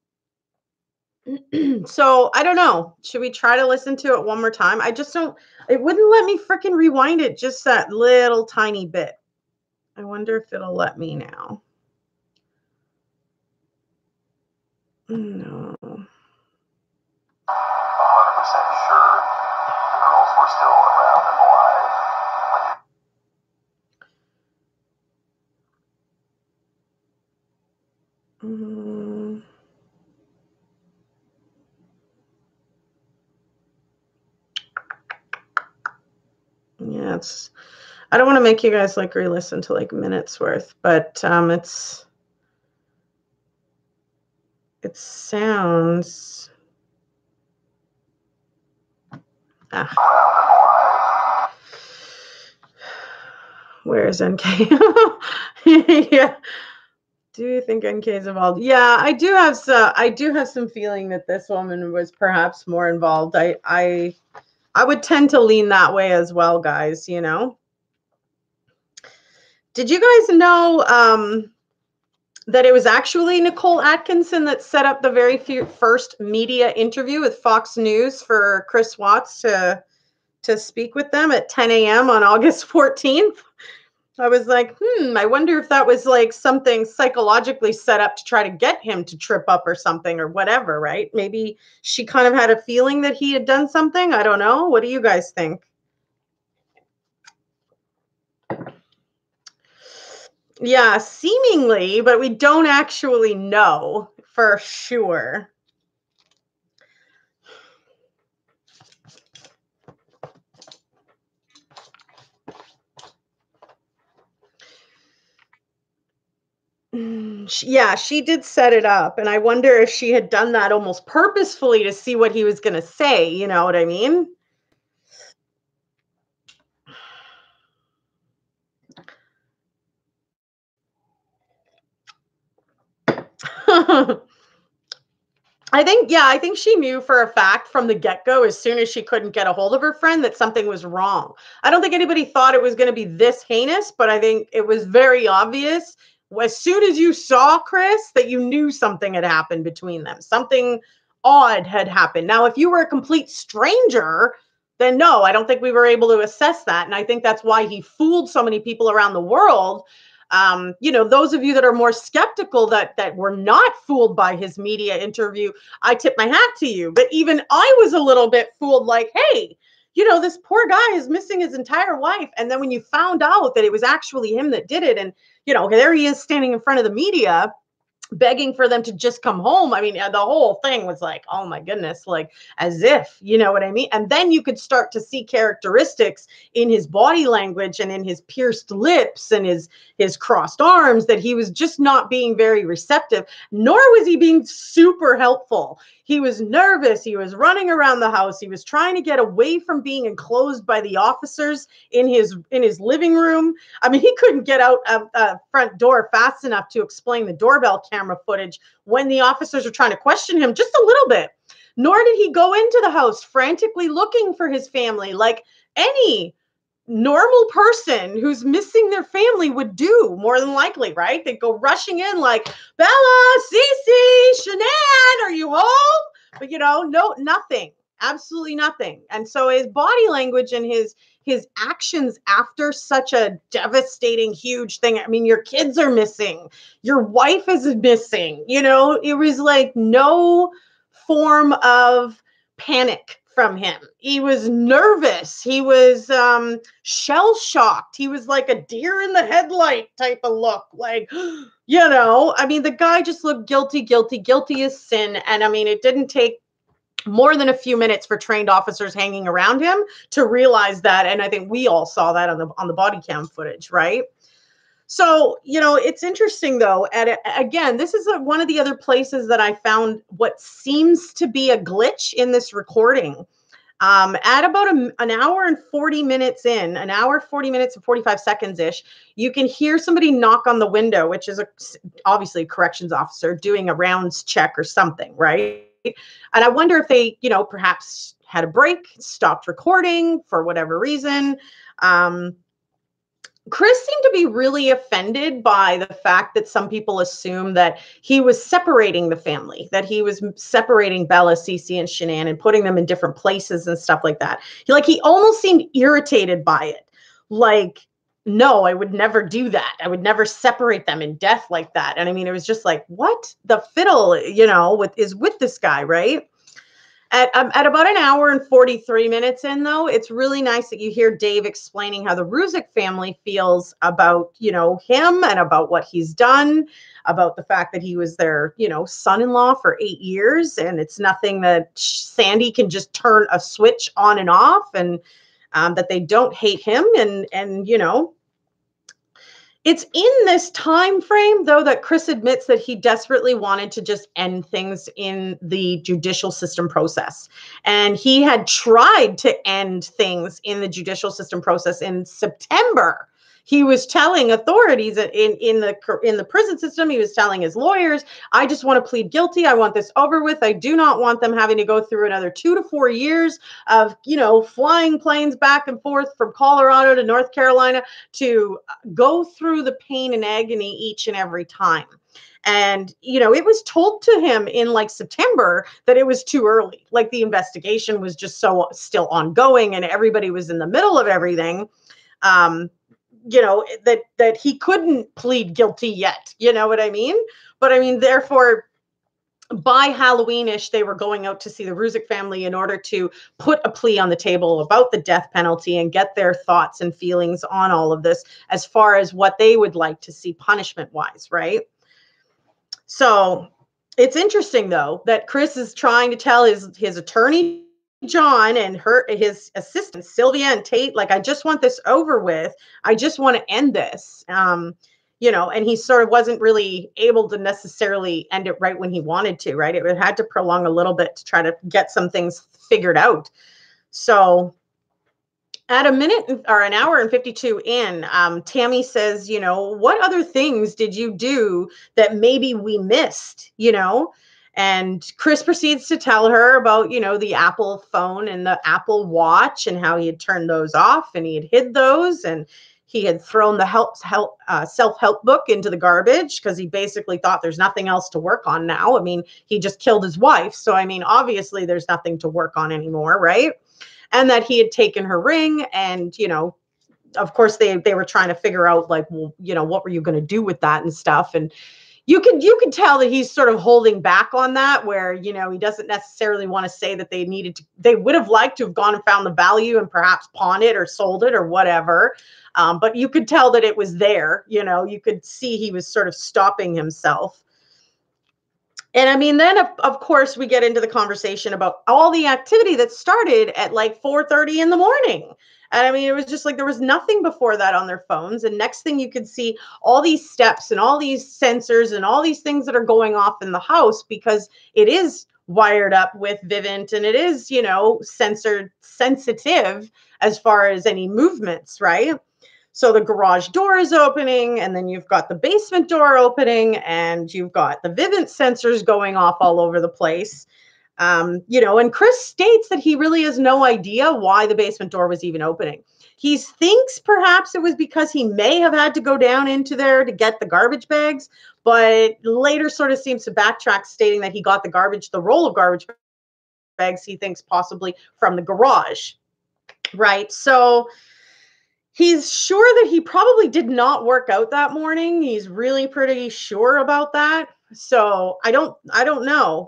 So I don't know. Should we try to listen to it one more time? I just don't, it wouldn't let me freaking rewind it just that little tiny bit. I wonder if it'll let me now. No. 100% sure the girls were still around and alive. Yeah, I don't want to make you guys like re-listen to like minutes worth, but it sounds Where's NK? Yeah. Do you think NK is involved? Yeah, I do have some feeling that this woman was perhaps more involved. I would tend to lean that way as well, guys, you know. Did you guys know that it was actually Nicole Atkinson that set up the very first media interview with Fox News for Chris Watts to speak with them at 10 a.m. on August 14th? I was like, I wonder if that was like something psychologically set up to try to get him to trip up or something or whatever, right? Maybe she kind of had a feeling that he had done something. I don't know. What do you guys think? Yeah, seemingly, but we don't actually know for sure. Yeah, she did set it up, and I wonder if she had done that almost purposefully to see what he was going to say, you know what I mean? I think she knew for a fact from the get-go, as soon as she couldn't get a hold of her friend, that something was wrong. I don't think anybody thought it was going to be this heinous, but I think it was very obvious as soon as you saw Chris that you knew something had happened between them. Something odd had happened. Now, if you were a complete stranger, then no, I don't think we were able to assess that. And I think that's why he fooled so many people around the world. You know, those of you that are more skeptical that were not fooled by his media interview, I tip my hat to you. But even I was a little bit fooled, like, hey, you know, this poor guy is missing his entire wife. And then when you found out that it was actually him that did it, and, you know, there he is standing in front of the media begging for them to just come home. I mean, the whole thing was like, oh my goodness, like as if, you know what I mean? And then you could start to see characteristics in his body language and in his pierced lips and his crossed arms that he was just not being very receptive, nor was he being super helpful. He was nervous. He was running around the house. He was trying to get away from being enclosed by the officers in his living room. I mean, he couldn't get out of the front door fast enough to explain the doorbell camera footage when the officers were trying to question him just a little bit. Nor did he go into the house frantically looking for his family like any normal person who's missing their family would do, more than likely, right? They'd go rushing in like, Bella, Cece, Shanann, are you home? But, you know, no, nothing, absolutely nothing. And so his body language and his actions after such a devastating, huge thing. I mean, your kids are missing, your wife is missing, you know, it was like no form of panic from him. He was nervous. He was shell shocked. He was like a deer in the headlight type of look. Like, you know, I mean, the guy just looked guilty as sin. And I mean, it didn't take more than a few minutes for trained officers hanging around him to realize that. And I think we all saw that on the body cam footage, right? So, you know, it's interesting, though. Again, this is one of the other places that I found what seems to be a glitch in this recording. At about an hour and 40 minutes in, an hour, 40 minutes and 45 seconds-ish, you can hear somebody knock on the window, which is obviously a corrections officer doing a rounds check or something, right? And I wonder if they, you know, perhaps had a break, stopped recording for whatever reason. Chris seemed to be really offended by the fact that some people assume that he was separating the family, that he was separating Bella, Cece, and Shanann and putting them in different places and stuff like that. He almost seemed irritated by it. Like, no, I would never do that. I would never separate them in death like that. And I mean, it was just like, what the fiddle, you know, is with this guy, right? At about an hour and 43 minutes in, though, it's really nice that you hear Dave explaining how the Ruzick family feels about, you know, him and about what he's done, about the fact that he was their, you know, son-in-law for 8 years. And it's nothing that Sandy can just turn a switch on and off, and that they don't hate him. And, you know, it's in this time frame, though, that Chris admits that he desperately wanted to just end things in the judicial system process. And he had tried to end things in the judicial system process in September. He was telling authorities in the prison system, he was telling his lawyers, I just want to plead guilty. I want this over with. I do not want them having to go through another 2 to 4 years of, you know, flying planes back and forth from Colorado to North Carolina to go through the pain and agony each and every time. And, you know, it was told to him in like September that it was too early. Like the investigation was just so still ongoing and everybody was in the middle of everything. You know, that he couldn't plead guilty yet, you know what I mean? But I mean, therefore, by Halloweenish, they were going out to see the Ruzick family in order to put a plea on the table about the death penalty and get their thoughts and feelings on all of this as far as what they would like to see punishment-wise, right? So it's interesting though that Chris is trying to tell his attorney John and his assistant Sylvia and Tate, like, I just want this over with. I just want to end this. And he sort of wasn't really able to necessarily end it right when he wanted to, right? It had to prolong a little bit to try to get some things figured out. So at a minute or an hour and 52 in, Tammy says, what other things did you do that maybe we missed, And Chris proceeds to tell her about, the Apple phone and the Apple Watch and how he had turned those off and he had hid those and he had thrown the self-help book into the garbage because he basically thought there's nothing else to work on now. I mean, he just killed his wife. So, I mean, obviously there's nothing to work on anymore, right? And that he had taken her ring and, of course they were trying to figure out like, well, what were you going to do with that and stuff. And you could tell that he's sort of holding back on that where, he doesn't necessarily want to say that they would have liked to have gone and found the value and perhaps pawn it or sold it or whatever. But you could tell that it was there, you could see he was sort of stopping himself. And I mean, then of course we get into the conversation about all the activity that started at like 4:30 in the morning. And I mean, it was just like there was nothing before that on their phones. And next thing you could see all these steps and all these sensors and all these things that are going off in the house because it is wired up with Vivint and it is, sensitive as far as any movements, right? So the garage door is opening and then you've got the basement door opening and you've got the Vivint sensors going off all over the place. And Chris states that he really has no idea why the basement door was even opening. He thinks perhaps it was because he may have had to go down into there to get the garbage bags, but later sort of seems to backtrack stating that he got the roll of garbage bags, he thinks possibly from the garage, right? So he's sure that he probably did not work out that morning. He's really pretty sure about that. So I don't know,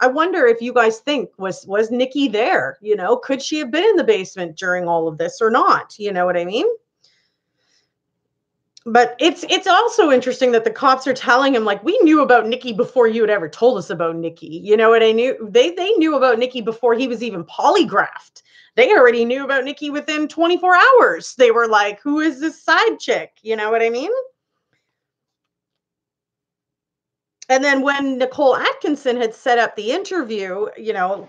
I wonder if you guys think was Nikki there, could she have been in the basement during all of this or not? You know what I mean? But it's also interesting that the cops are telling him, like, we knew about Nikki before you had ever told us about Nikki. You know what I knew? They knew about Nikki before he was even polygraphed. They already knew about Nikki within 24 hours. They were like, who is this side chick? You know what I mean? And then when Nicole Atkinson had set up the interview,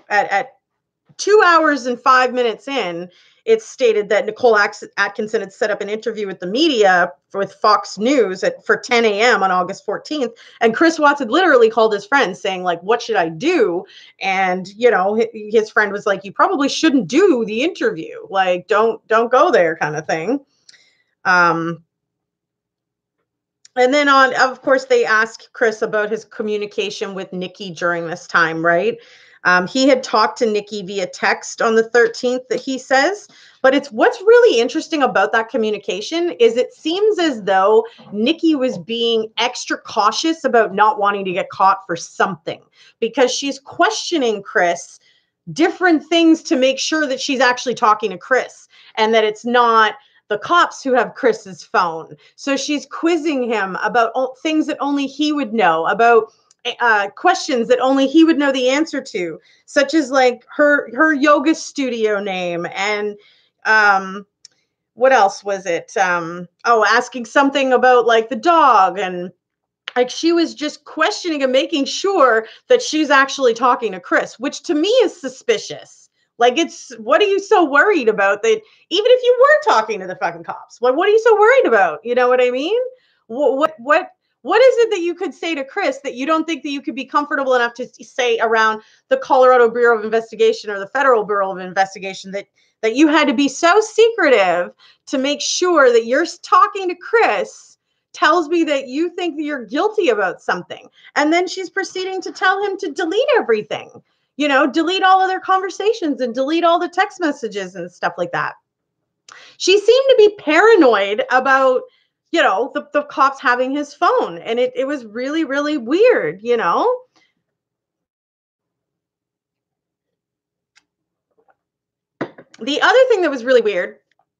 at 2 hours and 5 minutes in, it's stated that Nicole Atkinson had set up an interview with the media with Fox News for 10 a.m. on August 14th. And Chris Watts had literally called his friend saying, like, what should I do? And, his friend was like, you probably shouldn't do the interview. Like, don't go there kind of thing. And then of course, they asked Chris about his communication with Nikki during this time, right? He had talked to Nikki via text on the 13th, that he says, but what's really interesting about that communication is it seems as though Nikki was being extra cautious about not wanting to get caught for something because she's questioning Chris different things to make sure that she's actually talking to Chris and that it's not the cops who have Chris's phone. So she's quizzing him about things that only he would know, about questions that only he would know the answer to, such as like her yoga studio name and what else was it? Asking something about like the dog, and like she was just questioning and making sure that she's actually talking to Chris, which to me is suspicious. Like, what are you so worried about that even if you were talking to the fucking cops, what are you so worried about? You know what I mean? What is it that you could say to Chris that you don't think that you could be comfortable enough to say around the Colorado Bureau of Investigation or the Federal Bureau of Investigation that you had to be so secretive to make sure that you're talking to Chris tells me that you think that you're guilty about something. And then she's proceeding to tell him to delete everything, delete all of their conversations and delete all the text messages and stuff like that. She seemed to be paranoid about, the cops having his phone. And it was really, really weird, The other thing that was really weird,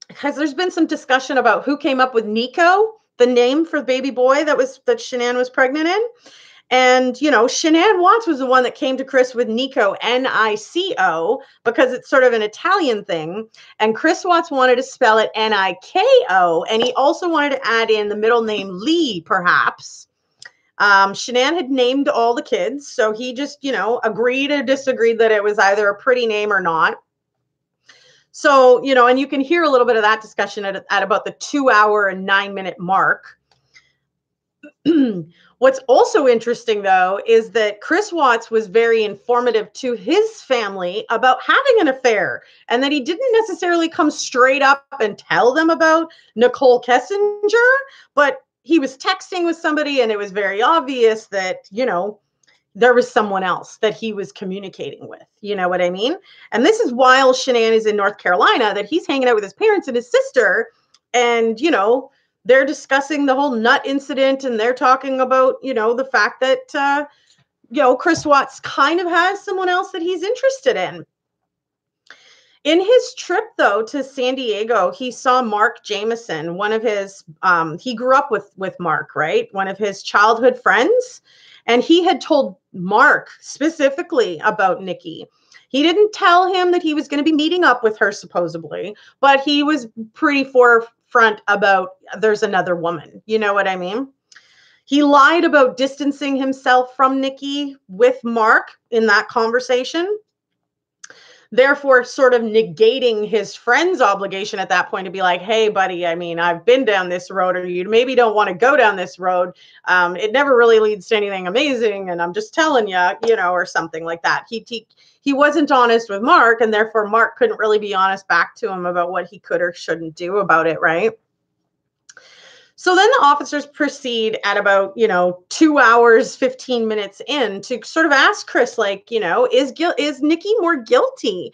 because there's been some discussion about who came up with Nico, the name for the baby boy that Shanann was pregnant in. And, Shanann Watts was the one that came to Chris with Nico, Nico, because it's sort of an Italian thing. And Chris Watts wanted to spell it Niko. And he also wanted to add in the middle name Lee, perhaps. Shanann had named all the kids. So he just, agreed or disagreed that it was either a pretty name or not. So, and you can hear a little bit of that discussion at about the 2-hour and 9-minute mark. What's also interesting, though, is that Chris Watts was very informative to his family about having an affair, and that he didn't necessarily come straight up and tell them about Nicole Kessinger, but he was texting with somebody, and it was very obvious that, there was someone else that he was communicating with. You know what I mean? And this is while Shanann is in North Carolina, that he's hanging out with his parents and his sister, and, they're discussing the whole nut incident, and they're talking about, the fact that, Chris Watts kind of has someone else that he's interested in. In his trip, though, to San Diego, he saw Mark Jameson, one of his, he grew up with Mark, right? One of his childhood friends. And he had told Mark specifically about Nikki. He didn't tell him that he was going to be meeting up with her, supposedly, but he was pretty forefront about there's another woman. You know what I mean? He lied about distancing himself from Nikki with Mark in that conversation, therefore sort of negating his friend's obligation at that point to be like, hey, buddy, I mean, I've been down this road, or you maybe don't want to go down this road. It never really leads to anything amazing, and I'm just telling you, or something like that. He wasn't honest with Mark, and therefore Mark couldn't really be honest back to him about what he could or shouldn't do about it, right? So then the officers proceed at about, 2 hours, 15 minutes in to sort of ask Chris, like, is Nikki more guilty?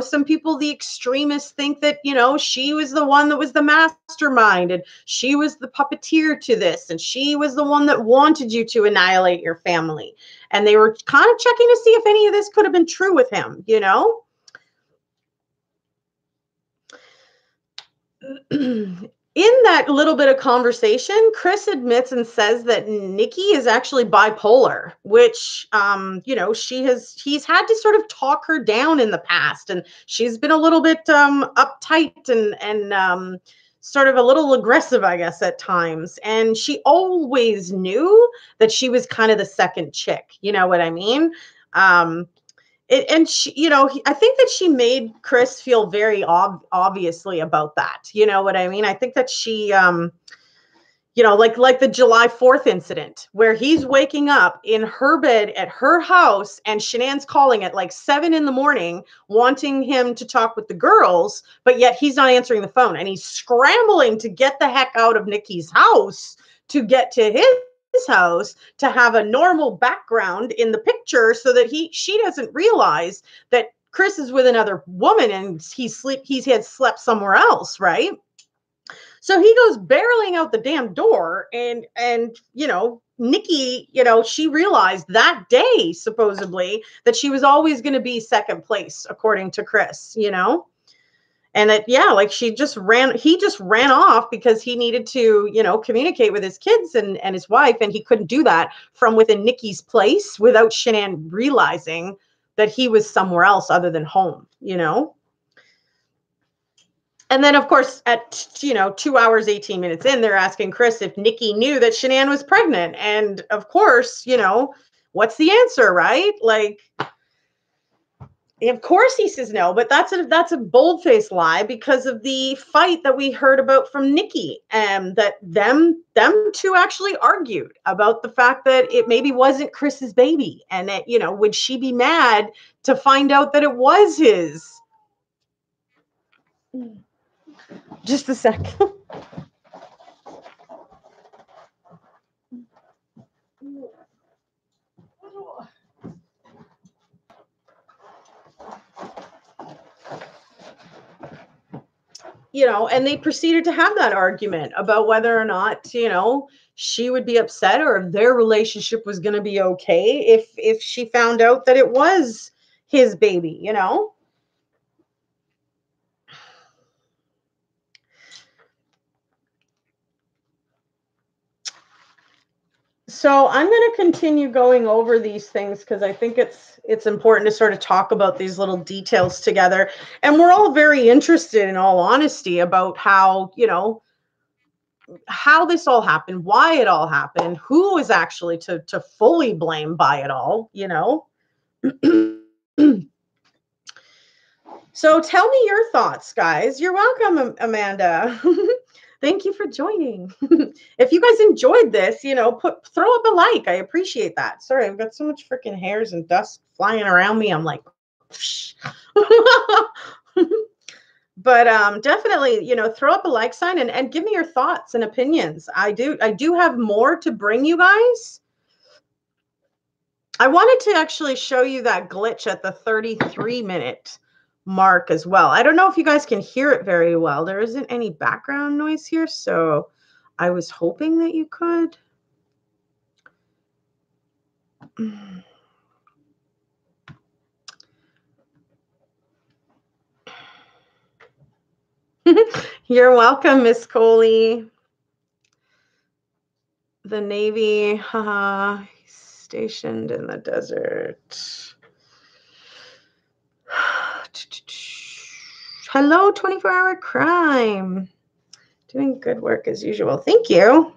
Some people, the extremists, think that, she was the one that was the mastermind, and she was the puppeteer to this, and she was the one that wanted you to annihilate your family. And they were kind of checking to see if any of this could have been true with him, In that little bit of conversation, Chris admits and says that Nikki is actually bipolar, which, he's had to sort of talk her down in the past, and she's been a little bit uptight and sort of a little aggressive, I guess, at times. And she always knew that she was kind of the second chick. You know what I mean? And she, I think that she made Chris feel very obviously about that. You know what I mean? I think that she, like the July 4th incident where he's waking up in her bed at her house, and Shanann's calling at like 7 a.m, wanting him to talk with the girls, but yet he's not answering the phone, and he's scrambling to get the heck out of Nikki's house to get to his house to have a normal background in the picture, so that she doesn't realize that Chris is with another woman and he had slept somewhere else, right? So he goes barreling out the damn door, and Nikki, she realized that day, supposedly, that she was always going to be second place, according to Chris, and that, like he just ran off because he needed to, communicate with his kids and his wife, and he couldn't do that from within Nikki's place without Shanann realizing that he was somewhere else other than home, And then, of course, at 2 hours, 18 minutes in, they're asking Chris if Nikki knew that Shanann was pregnant. And of course, what's the answer, right? Like, of course he says no, but that's a bold-faced lie because of the fight that we heard about from Nikki, and that them two actually argued about the fact that it maybe wasn't Chris's baby, and that, would she be mad to find out that it was his? Just a sec. And they proceeded to have that argument about whether or not, she would be upset, or if their relationship was going to be okay if she found out that it was his baby, So I'm going to continue going over these things because I think it's important to sort of talk about these little details together. And we're all very interested, in all honesty, about how, how this all happened, why it all happened, who is actually to fully blame by it all, So tell me your thoughts, guys. You're welcome, Amanda. Thank you for joining. If you guys enjoyed this, throw up a like. I appreciate that. Sorry, I've got so much freaking hairs and dust flying around me. I'm like, but definitely, throw up a like sign and give me your thoughts and opinions. I do have more to bring you guys. I wanted to actually show you that glitch at the 33-minute mark as well. I don't know if you guys can hear it very well. There isn't any background noise here, so I was hoping that you could. You're welcome, Miss Coley. The Navy, stationed in the desert. Hello, 24-hour crime. Doing good work as usual. Thank you.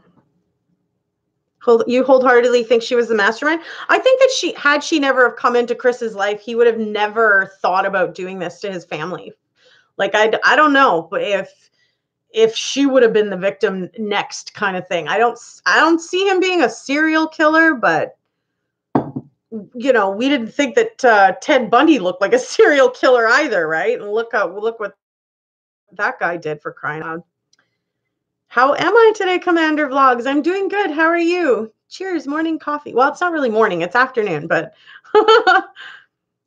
You wholeheartedly think she was the mastermind? I think that had she never have come into Chris's life, he would have never thought about doing this to his family. Like, I don't know, but if she would have been the victim next kind of thing. I don't see him being a serial killer, but we didn't think that Ted Bundy looked like a serial killer either, right? And look what that guy did, for crying out. How am I today, Commander Vlogs? I'm doing good. How are you? Cheers, morning coffee. Well, it's not really morning, it's afternoon, but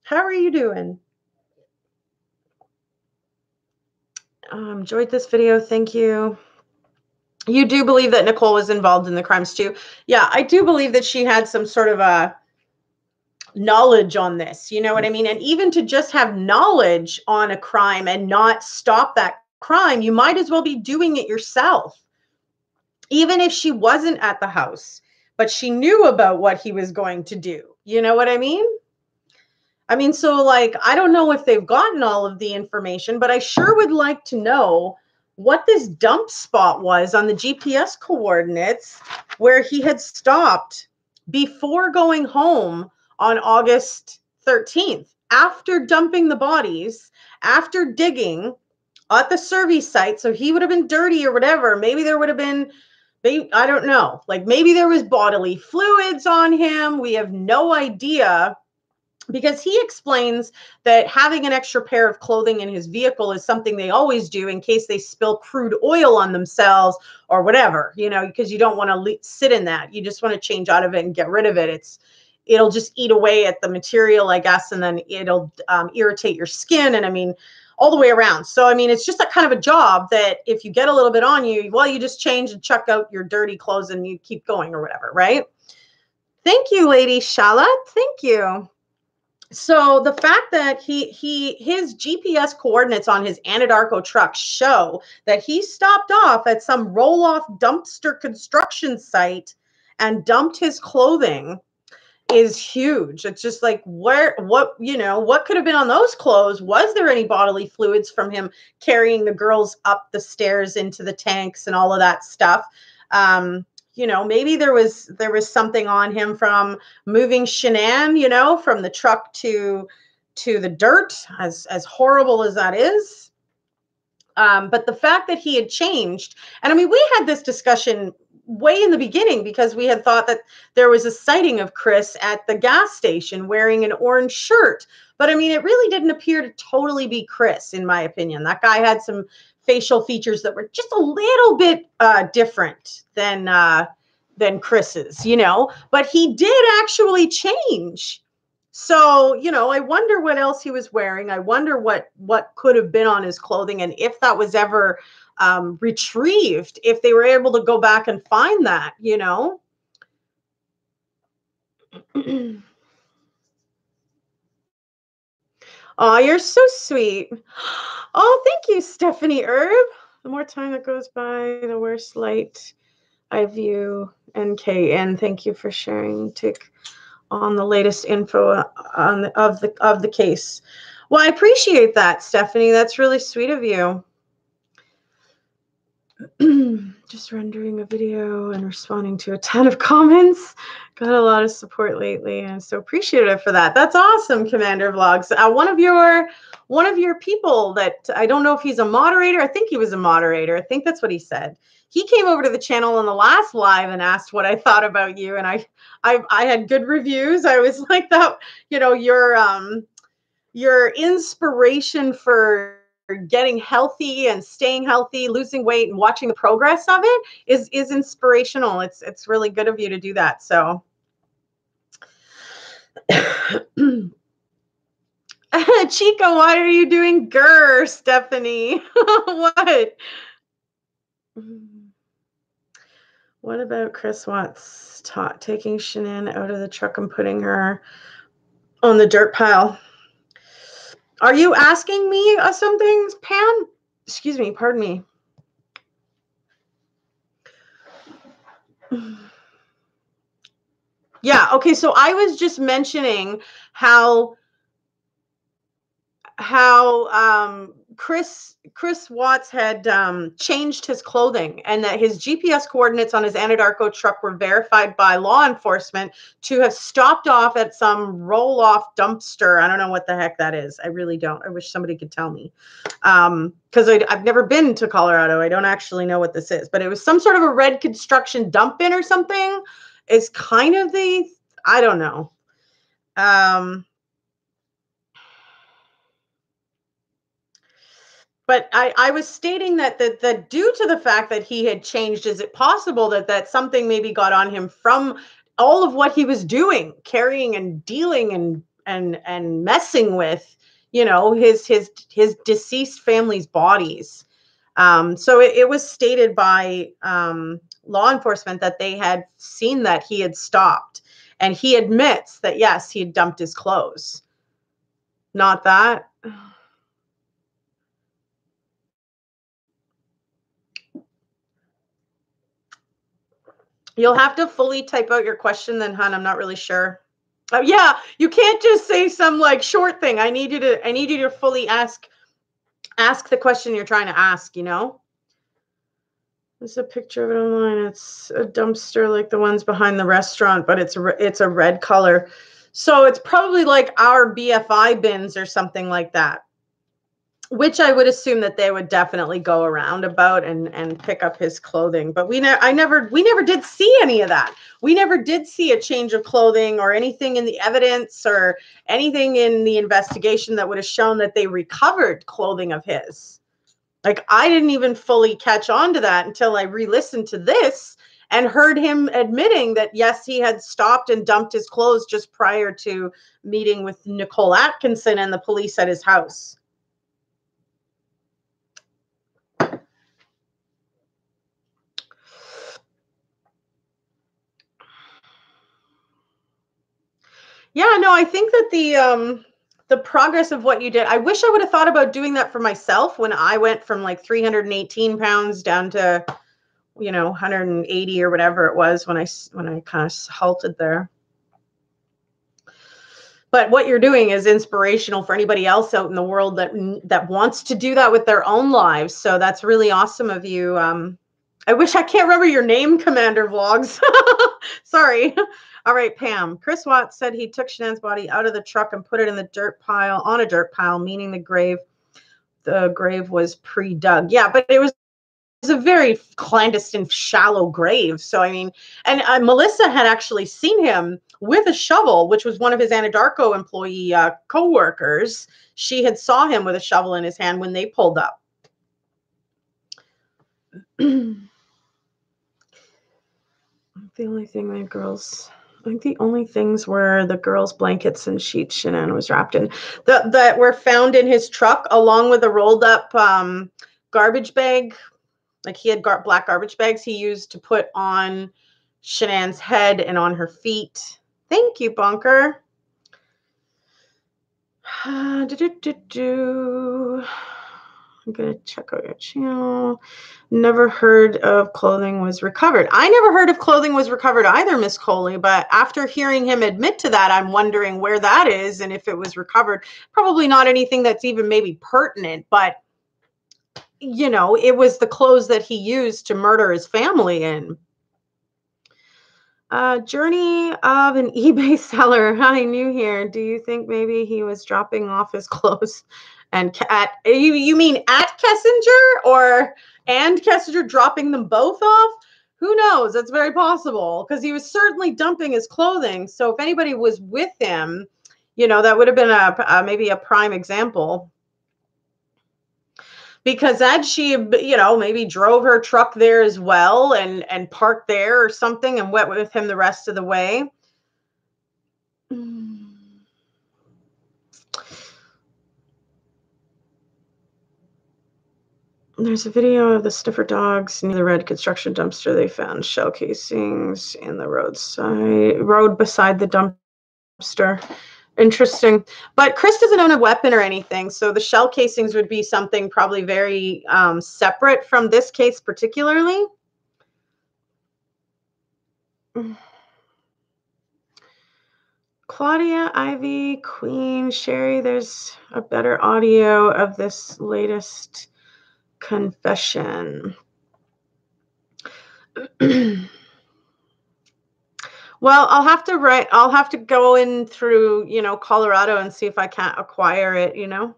how are you doing? Enjoyed this video. Thank you. You do believe that Nicole was involved in the crimes too? Yeah, I do believe that she had some sort of a knowledge on this. You know what I mean? And even to just have knowledge on a crime and not stop that crime, you might as well be doing it yourself. Even if she wasn't at the house, but she knew about what he was going to do. You know what I mean? So like, I don't know if they've gotten all of the information, but I sure would like to know what this dump spot was on the GPS coordinates where he had stopped before going home on August 13th, after dumping the bodies, after digging at the service site. So he would have been dirty or whatever. Maybe there would have been, I don't know, like maybe there was bodily fluids on him. We have no idea, because he explains that having an extra pair of clothing in his vehicle is something they always do in case they spill crude oil on themselves or whatever, because you don't want to sit in that. You just want to change out of it and get rid of it. It'll just eat away at the material, I guess, and then it'll irritate your skin. And all the way around. So, it's just that kind of a job that if you get a little bit on you, well, you just change and chuck out your dirty clothes and you keep going or whatever, right? Thank you, Lady Shala. Thank you. So the fact that his GPS coordinates on his Anadarko truck show that he stopped off at some roll-off dumpster construction site and dumped his clothing is huge. It's just like, what could have been on those clothes? Was there any bodily fluids from him carrying the girls up the stairs into the tanks and all of that stuff? Maybe there was something on him from moving Shanann, from the truck to the dirt, as horrible as that is. But the fact that he had changed, and we had this discussion way in the beginning because we had thought that there was a sighting of Chris at the gas station wearing an orange shirt. But it really didn't appear to totally be Chris, in my opinion. That guy had some facial features that were just a little bit different than Chris's, but he did actually change. So, I wonder what else he was wearing. I wonder what could have been on his clothing, and if that was ever retrieved, if they were able to go back and find that, Oh, you're so sweet. Oh, thank you, Stephanie Herb. The more time that goes by, the worse light I view NKN. Thank you for sharing. Take on the latest info on of the case. Well, I appreciate that, Stephanie. That's really sweet of you. Just rendering a video and responding to a ton of comments. Got a lot of support lately, and I'm so appreciative for that. That's awesome, Commander Vlogs. One of your people that I don't know if he's a moderator. I think he was a moderator. I think that's what he said. He came over to the channel on the last live and asked what I thought about you, and I had good reviews. I was like that, you know, your inspiration for getting healthy and staying healthy, losing weight, and watching the progress of it is inspirational. It's really good of you to do that. So Chico, why are you doing grr, Stephanie? What? What about Chris Watts taking Shanann out of the truck and putting her on the dirt pile? Are you asking me something, Pam? Excuse me, pardon me. Yeah, okay, so I was just mentioning how Chris Watts had changed his clothing, and that his GPS coordinates on his Anadarko truck were verified by law enforcement to have stopped off at some roll-off dumpster. I don't know what the heck that is. I really don't. I wish somebody could tell me. Because I've never been to Colorado. I don't actually know what this is. But it was some sort of a red construction dump bin or something. Is kind of the, I don't know. But I was stating that due to the fact that he had changed, is it possible that something maybe got on him from all of what he was doing, carrying and dealing and messing with, you know, his deceased family's bodies. So it was stated by law enforcement that they had seen that he had stopped, and he admits that yes, he had dumped his clothes. Not that. You'll have to fully type out your question then, hun. I'm not really sure. Yeah, you can't just say some like short thing. I need you to fully ask the question you're trying to ask, you know? There's a picture of it online. It's a dumpster like the ones behind the restaurant, but it's a red color. So it's probably like our BFI bins or something like that. Which I would assume that they would definitely go around about and pick up his clothing. But we never did see any of that. We never did see a change of clothing or anything in the evidence or anything in the investigation that would have shown that they recovered clothing of his. Like, I didn't even fully catch on to that until I re-listened to this and heard him admitting that, yes, he had stopped and dumped his clothes just prior to meeting with Nicole Atkinson and the police at his house. Yeah, no, I think that the progress of what you did, I wish I would have thought about doing that for myself when I went from like 318 pounds down to, you know, 180 or whatever it was when I kind of halted there. But what you're doing is inspirational for anybody else out in the world that wants to do that with their own lives. So that's really awesome of you. I wish I can't remember your name, Commander Vlogs. Sorry. All right, Pam. Chris Watts said he took Shanann's body out of the truck and put it in the dirt pile, on a dirt pile, meaning the grave was pre-dug. Yeah, but it was a very clandestine, shallow grave. So, I mean, and Melissa had actually seen him with a shovel, which was one of his Anadarko employee co-workers. She had saw him with a shovel in his hand when they pulled up. The only thing the girls, I think the only things were the girls' blankets and sheets Shanann was wrapped in that were found in his truck, along with a rolled up garbage bag. Like, he had black garbage bags he used to put on Shanann's head and on her feet. Thank you, Bunker. I'm going to check out your channel. Never heard of clothing was recovered. I never heard of clothing was recovered either, Miss Coley, but after hearing him admit to that, I'm wondering where that is and if it was recovered. Probably not anything that's even maybe pertinent, but, you know, it was the clothes that he used to murder his family in. Journey of an eBay seller. Hi, new here. Do you think maybe he was dropping off his clothes and you mean at Kessinger and Kessinger dropping them both off? Who knows? That's very possible because he was certainly dumping his clothing. So if anybody was with him, you know, that would have been maybe a prime example. Because had she, you know, maybe drove her truck there as well and parked there or something and went with him the rest of the way. There's a video of the sniffer dogs near the red construction dumpster. They found shell casings in the road beside the dumpster. Interesting. But Chris doesn't own a weapon or anything, so the shell casings would be something probably very separate from this case particularly. Claudia, Ivy, Queen, Sherry, there's a better audio of this latest confession. Well, I'll have to go in through, you know, Colorado and see if I can't acquire it, you know.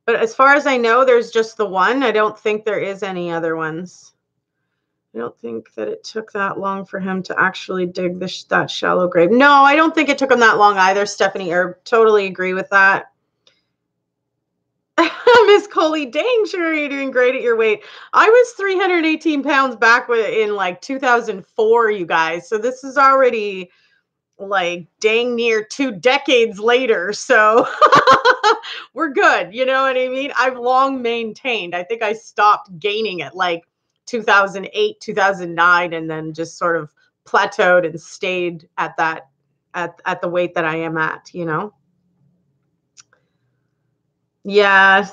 But as far as I know, there's just the one. I don't think there is any other ones. I don't think that it took that long for him to actually dig that shallow grave. No, I don't think it took him that long either, Stephanie. Totally agree with that. Miss Coley, dang, sure you're doing great at your weight. I was 318 pounds back in like 2004, you guys. So this is already like dang near 2 decades later. So we're good. You know what I mean? I've long maintained. I think I stopped gaining at like 2008, 2009, and then just sort of plateaued and stayed at that, at the weight that I am at, you know? Yeah.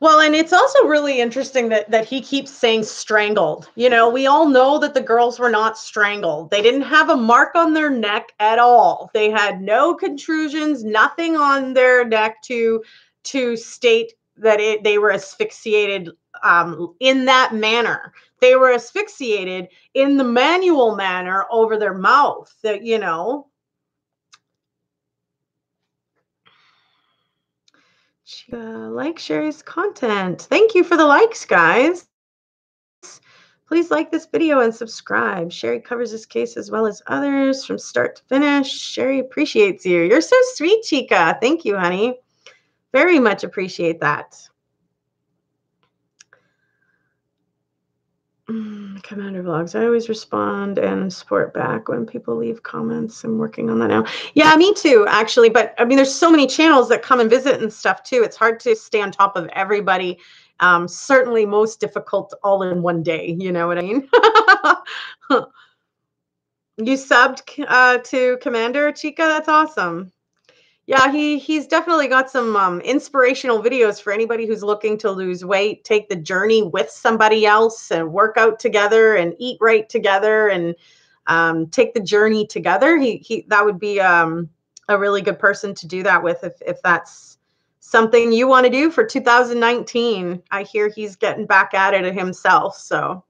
Well, and it's also really interesting that he keeps saying strangled. You know, we all know that the girls were not strangled. They didn't have a mark on their neck at all. They had no contusions, nothing on their neck to state that they were asphyxiated in that manner. They were asphyxiated in the manual manner over their mouth. That, you know. Like Sherry's content. Thank you for the likes, guys. Please like this video and subscribe. Sherry covers this case as well as others from start to finish. Sherry appreciates you. You're so sweet, Chica. Thank you, honey. Very much appreciate that. Commander vlogs. I always respond and support back when people leave comments. I'm working on that now. Yeah, me too, actually. But I mean, there's so many channels that come and visit and stuff too. It's hard to stay on top of everybody. Certainly most difficult all in one day. You know what I mean? You subbed to Commander, Chica? That's awesome. Yeah, he's definitely got some inspirational videos for anybody who's looking to lose weight, take the journey with somebody else and work out together and eat right together and take the journey together. That would be a really good person to do that with if that's something you want to do for 2019. I hear he's getting back at it himself, so.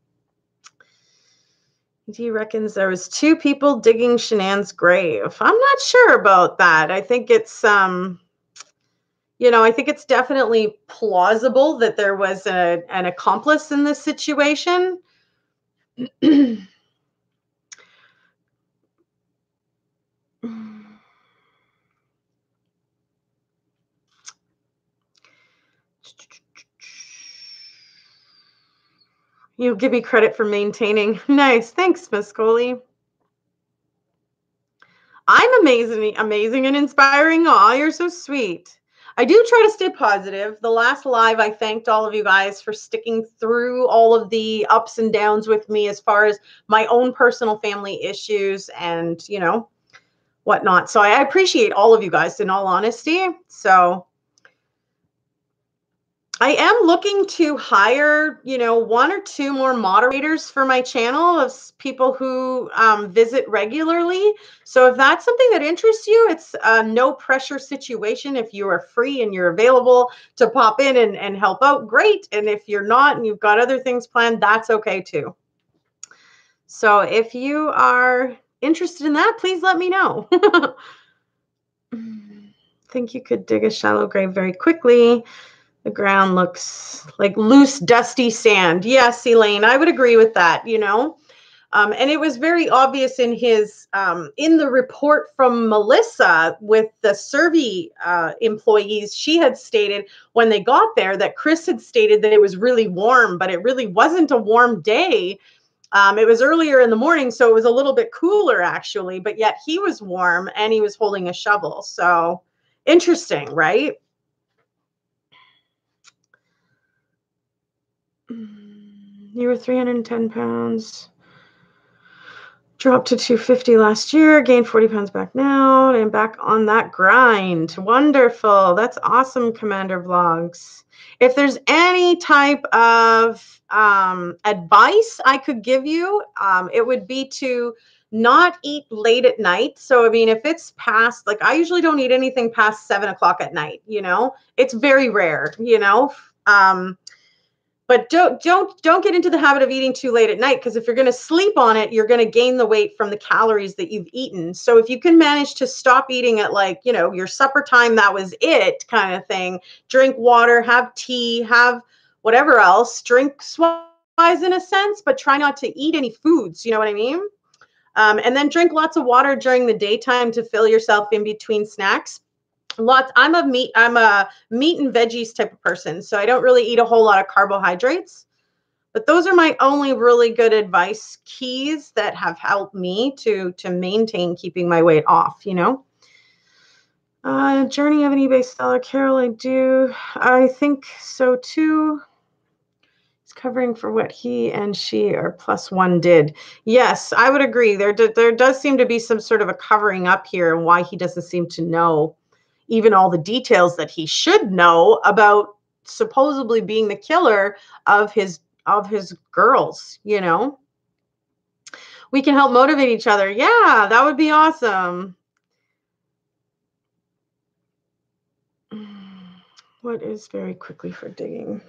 He reckons there was 2 people digging Shanann's grave. I'm not sure about that. I think it's, you know, I think it's definitely plausible that there was an accomplice in this situation. You give me credit for maintaining. Nice. Thanks, Miss Coley. I'm amazing and inspiring. Aw, you're so sweet. I do try to stay positive. The last live, I thanked all of you guys for sticking through all of the ups and downs with me as far as my own personal family issues and, you know, whatnot. So I appreciate all of you guys, in all honesty. So I am looking to hire, you know, 1 or 2 more moderators for my channel of people who visit regularly. So if that's something that interests you, it's a no pressure situation. If you are free and you're available to pop in and help out, great. And if you're not and you've got other things planned, that's okay too. So if you are interested in that, please let me know. Think you could dig a shallow grave very quickly. The ground looks like loose, dusty sand. Yes, Elaine, I would agree with that, you know. And it was very obvious in his in the report from Melissa with the survey employees. She had stated when they got there that Chris had stated that it was really warm, but it really wasn't a warm day. It was earlier in the morning, so it was a little bit cooler actually, but yet he was warm and he was holding a shovel. So interesting, right? You were 310 pounds. Dropped to 250 last year, gained 40 pounds back now, and back on that grind. Wonderful. That's awesome, Commander Vlogs. If there's any type of advice I could give you, it would be to not eat late at night. So, I mean, if it's past, like I usually don't eat anything past 7 o'clock at night, you know, it's very rare, you know. But don't get into the habit of eating too late at night, because if you're going to sleep on it, you're going to gain the weight from the calories that you've eaten. So if you can manage to stop eating at, like, you know, your supper time, that was it kind of thing. Drink water, have tea, have whatever else, drink wise in a sense, but try not to eat any foods. You know what I mean? And then drink lots of water during the daytime to fill yourself in between snacks. I'm a meat and veggies type of person, so I don't really eat a whole lot of carbohydrates. But those are my only really good advice keys that have helped me to maintain keeping my weight off, you know. Journey of an eBay seller, Carol, I do. I think so too. It's covering for what he and she or +1 did. Yes, I would agree. There does seem to be some sort of a covering up here, and why he doesn't seem to know even all the details that he should know about supposedly being the killer of his girls, you know. We can help motivate each other. Yeah, that would be awesome. What is very quickly for digging?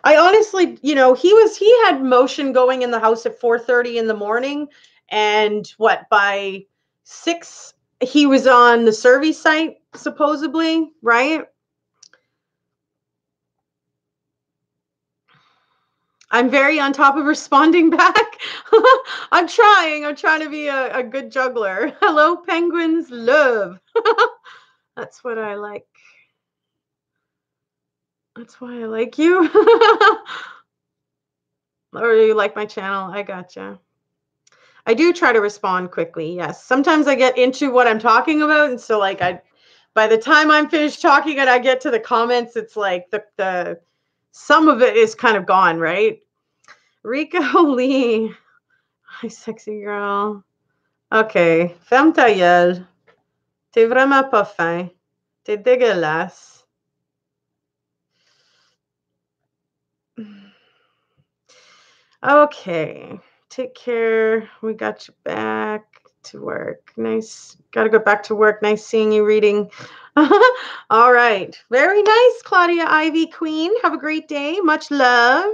I honestly, you know, he had motion going in the house at 4:30 in the morning, and what, by 6 he was on the survey site supposedly, right? I'm very on top of responding back. I'm trying to be a good juggler. Hello, penguins, love. That's what I like. That's why I like you. Or you like my channel. I gotcha. I do try to respond quickly. Yes. Sometimes I get into what I'm talking about. And so like by the time I'm finished talking and I get to the comments, it's like the some of it is kind of gone, right? Rico Lee. Hi, sexy girl. OK. Ferme ta gueule. T'es vraiment pas fin. T'es dégueulasse. Okay. Take care. We got you back to work. Nice. Got to go back to work. Nice seeing you reading. All right. Very nice, Claudia Ivy Queen. Have a great day. Much love.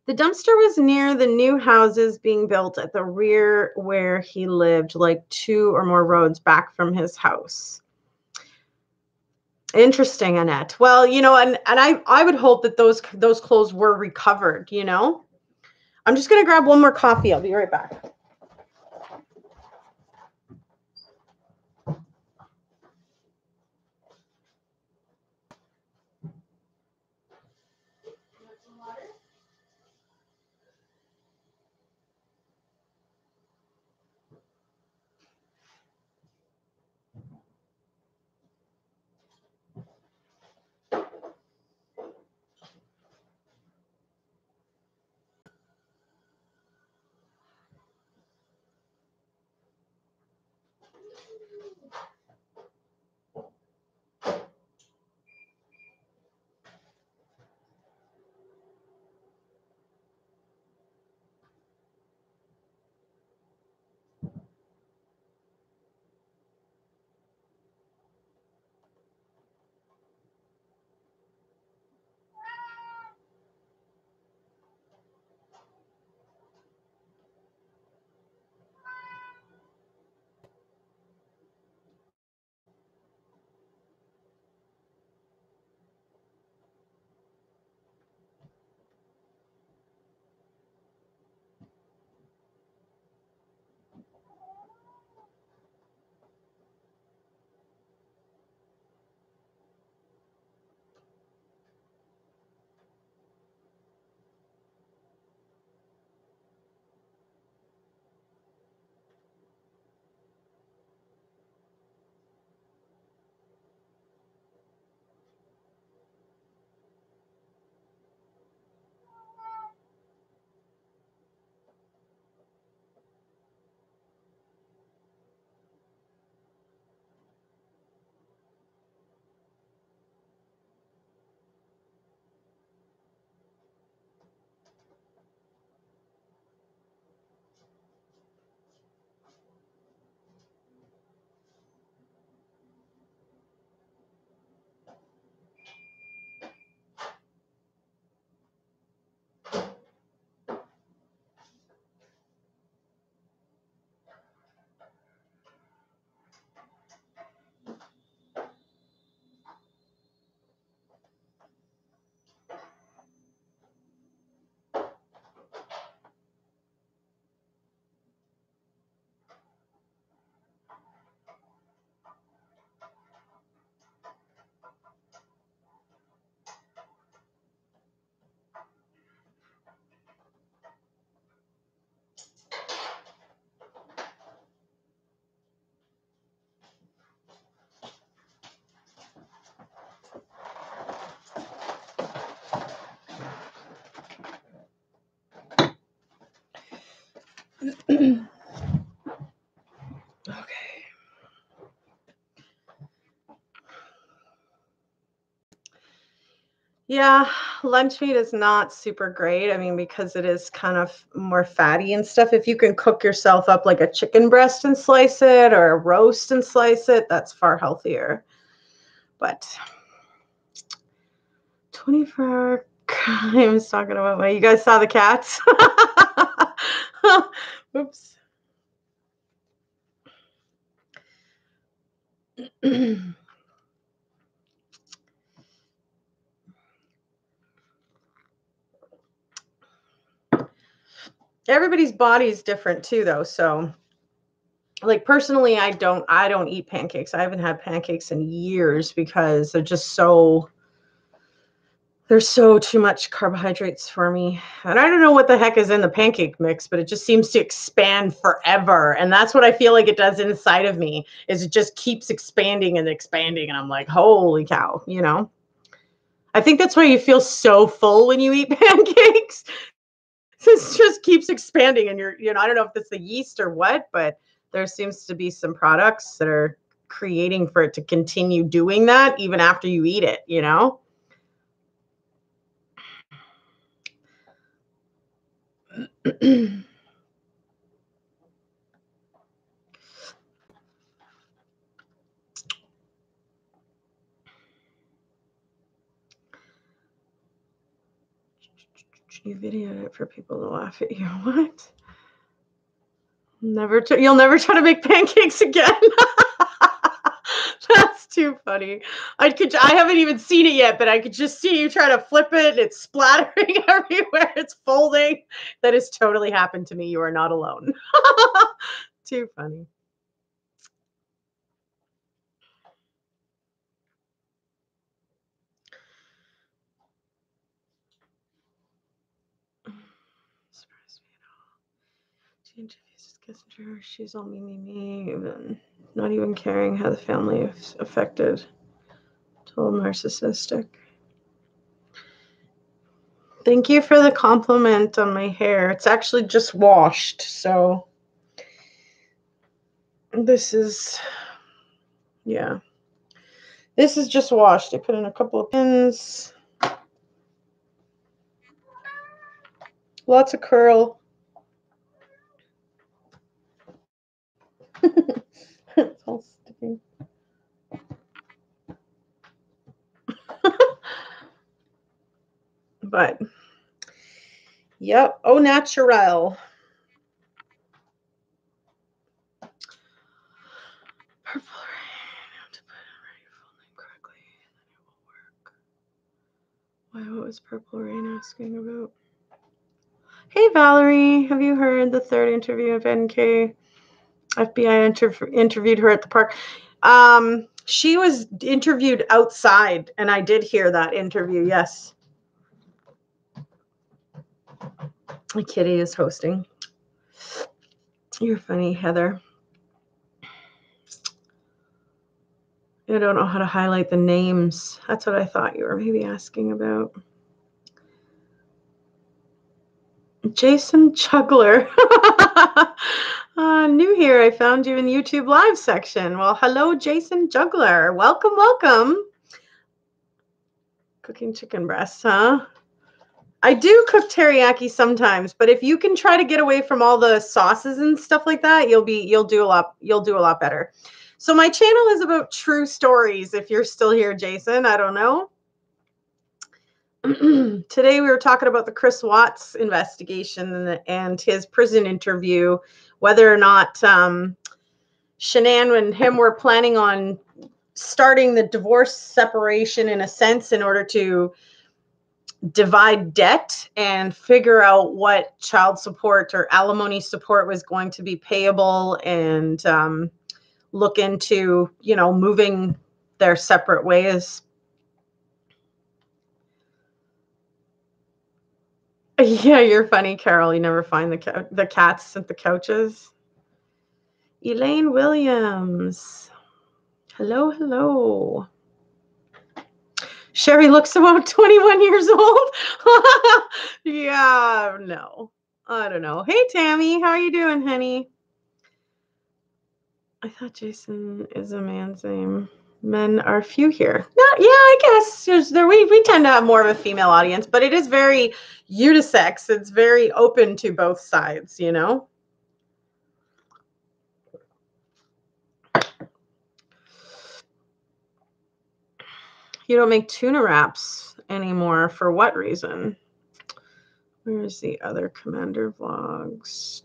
The dumpster was near the new houses being built at the rear where he lived, like 2 or more roads back from his house. Interesting, Annette. Well, you know, and I would hope that those clothes were recovered, you know. I'm just going to grab one more coffee. I'll be right back. Okay. Yeah, lunch meat is not super great. I mean, because it is kind of more fatty and stuff. If you can cook yourself up like a chicken breast and slice it, or a roast and slice it, that's far healthier. But 24-hour I was talking about you guys saw the cats? Oops. Everybody's body is different too, though. So, like personally, I don't eat pancakes. I haven't had pancakes in years because there's so too much carbohydrates for me. And I don't know what the heck is in the pancake mix, but it just seems to expand forever. And that's what I feel like it does inside of me, is it just keeps expanding and expanding. And I'm like, holy cow, you know? I think that's why you feel so full when you eat pancakes. It just keeps expanding and I don't know if it's the yeast or what, but there seems to be some products that are creating for it to continue doing that even after you eat it, you know? You videoed it for people to laugh at you. What? You'll never try to make pancakes again. That's too funny. I haven't even seen it yet, but I could just see you try to flip it. And it's splattering everywhere. It's folding. That has totally happened to me. You are not alone. Too funny. Surprised me at all. She introduces Kissinger. She's all me, even not even caring how the family is affected. Total narcissistic. Thank you for the compliment on my hair. It's actually just washed, so this is, yeah. This is just washed. I put in a couple of pins. Lots of curl. It's all sticking. But, yep. Au naturel. Purple rain. I have to put it right full name correctly, and it will work. Why, what was Purple Rain asking about? Hey, Valerie. Have you heard the third interview of NK? FBI interviewed her at the park. She was interviewed outside, and I did hear that interview, yes. Kitty is hosting. You're funny, Heather. I don't know how to highlight the names. That's what I thought you were maybe asking about. Jason Juggler. New here. I found you in the YouTube live section. Well, hello, Jason Juggler. Welcome, welcome. Cooking chicken breasts, huh? I do cook teriyaki sometimes, but if you can try to get away from all the sauces and stuff like that, you'll do a lot better. So my channel is about true stories. If you're still here, Jason, I don't know. Today we were talking about the Chris Watts investigation and his prison interview, whether or not Shanann and him were planning on starting the divorce separation in a sense in order to divide debt and figure out what child support or alimony support was going to be payable, and look into, moving their separate ways. Yeah, you're funny, Carol. You never find the cats at the couches. Elaine Williams. Hello, hello. Sherry looks about 21 years old. Yeah, no. I don't know. Hey, Tammy, how are you doing, honey? I thought Jason is a man's name. Men are few here. No, yeah, I guess we tend to have more of a female audience, but it is very unisex. It's very open to both sides, you know? You don't make tuna wraps anymore. For what reason? Where's the other Commander vlogs?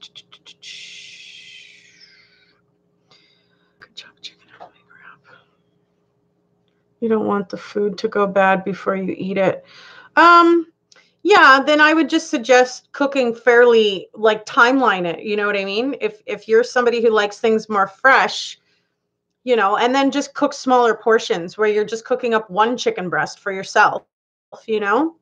Good job, chicken homemade wrap. You don't want the food to go bad before you eat it. Yeah, then I would just suggest cooking fairly, like timeline it. You know what I mean? If you're somebody who likes things more fresh, you know, and then just cook smaller portions where you're just cooking up one chicken breast for yourself, you know?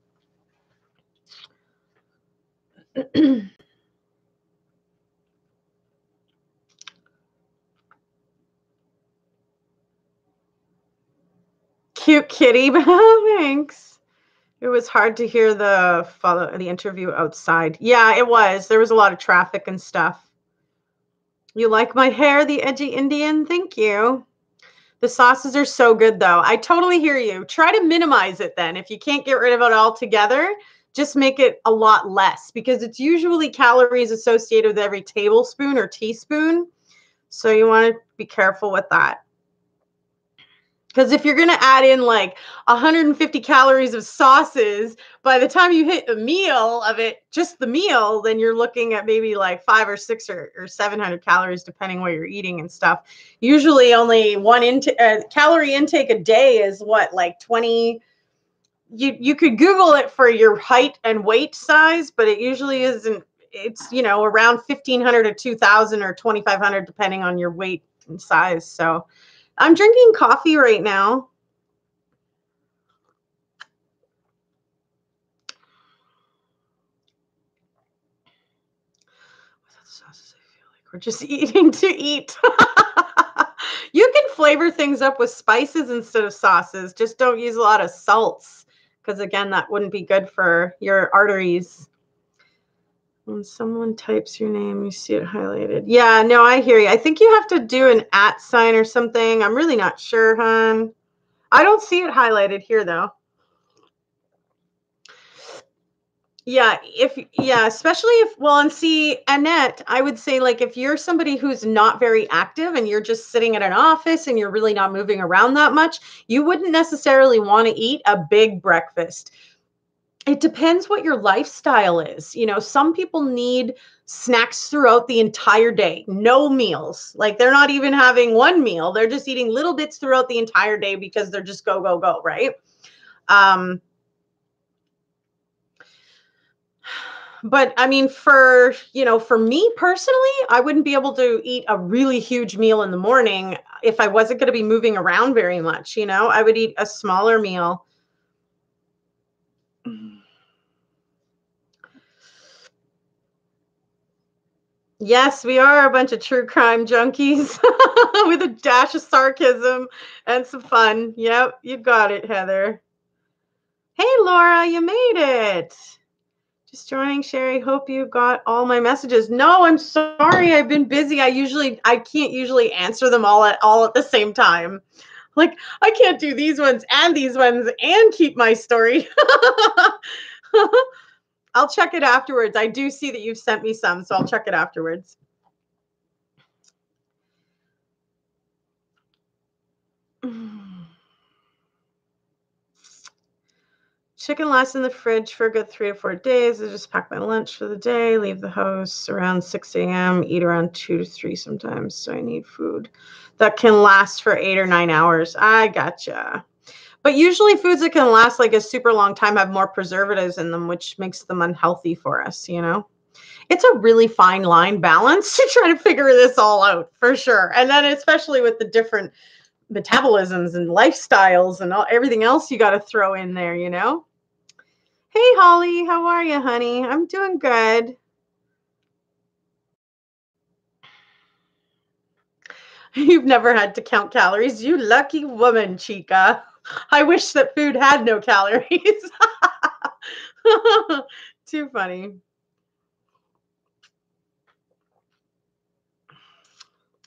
Cute kitty. Thanks. It was hard to hear the interview outside. Yeah, it was. There was a lot of traffic and stuff. You like my hair, the edgy Indian? Thank you. The sauces are so good, though. I totally hear you. Try to minimize it then. If you can't get rid of it altogether, just make it a lot less because it's usually calories associated with every tablespoon or teaspoon. So you want to be careful with that. Because if you're going to add in like 150 calories of sauces, by the time you hit a meal of it, just the meal, then you're looking at maybe like 5 or 6 or 700 calories, depending what you're eating and stuff. Usually only one calorie intake a day is what, like 20. You could Google it for your height and weight size, but it usually isn't. It's, you know, around 1,500 to 2,000 or 2,500, depending on your weight and size. So I'm drinking coffee right now. Without the sauces, I feel like we're just eating to eat. You can flavor things up with spices instead of sauces. Just don't use a lot of salts because, again, that wouldn't be good for your arteries. When someone types your name, you see it highlighted. Yeah, no, I hear you. I think you have to do an @ sign or something. I'm really not sure, hon. I don't see it highlighted here, though. Yeah, especially and see, Annette, I would say, like, if you're somebody who's not very active and you're just sitting at an office and you're really not moving around that much, you wouldn't necessarily want to eat a big breakfast. It depends what your lifestyle is. You know, some people need snacks throughout the entire day, no meals. Like they're not even having one meal. They're just eating little bits throughout the entire day because they're just go, go, go, right? But I mean, for me personally, I wouldn't be able to eat a really huge meal in the morning if I wasn't going to be moving around very much. You know, I would eat a smaller meal. Yes, we are a bunch of true crime junkies with a dash of sarcasm and some fun. Yep, you got it, Heather. Hey, Laura, you made it. Just joining, Sherry. Hope you got all my messages. No, I'm sorry. I've been busy. I can't usually answer them all at the same time. Like, I can't do these ones and keep my story. I'll check it afterwards. I do see that you've sent me some, so I'll check it afterwards. Chicken lasts in the fridge for a good 3 to 4 days. I just pack my lunch for the day, leave the house around 6 a.m., eat around 2 to 3 sometimes. So I need food that can last for 8 or 9 hours. I gotcha. But usually foods that can last like a super long time have more preservatives in them, which makes them unhealthy for us, you know? It's a really fine line balance to try to figure this all out, for sure. And then especially with the different metabolisms and lifestyles and everything else you got to throw in there, you know? Hey, Holly, how are you, honey? I'm doing good. You've never had to count calories. You lucky woman, Chica. I wish that food had no calories. Too funny.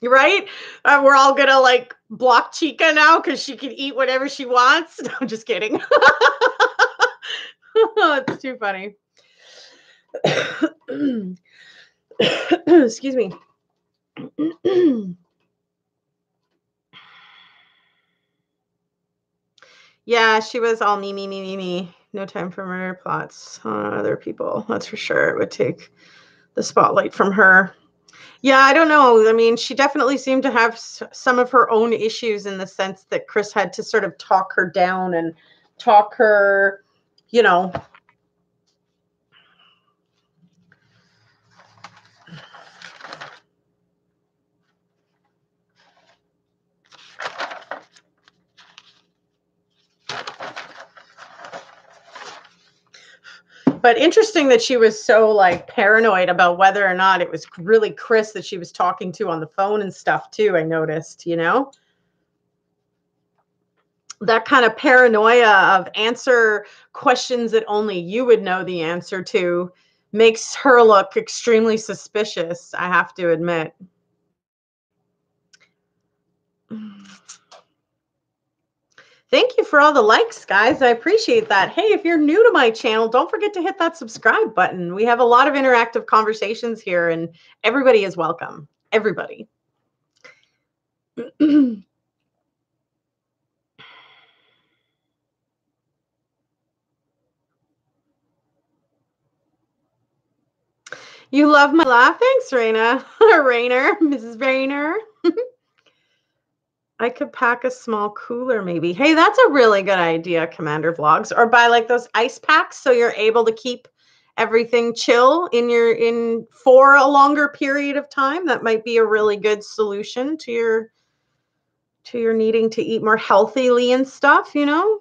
Right? We're all gonna like block Chica now because she can eat whatever she wants. No, I'm just kidding. It's too funny. Excuse me. Yeah, she was all me. No time for murder plots on other people. That's for sure. It would take the spotlight from her. Yeah, I don't know. I mean, she definitely seemed to have some of her own issues in the sense that Chris had to sort of talk her down and talk her, you know. But interesting that she was so like paranoid about whether or not it was really Chris that she was talking to on the phone and stuff too. I noticed, you know, that kind of paranoia of answer questions that only you would know the answer to makes her look extremely suspicious, I have to admit. Thank you for all the likes, guys. I appreciate that. Hey, if you're new to my channel, don't forget to hit that subscribe button. We have a lot of interactive conversations here, and everybody is welcome. Everybody. You love my laugh? Thanks, Raina. Rainer, Mrs. Rainer. I could pack a small cooler maybe. Hey, that's a really good idea, Commander Vlogs. Or buy like those ice packs so you're able to keep everything chill in for a longer period of time. That might be a really good solution to your needing to eat more healthily and stuff, you know.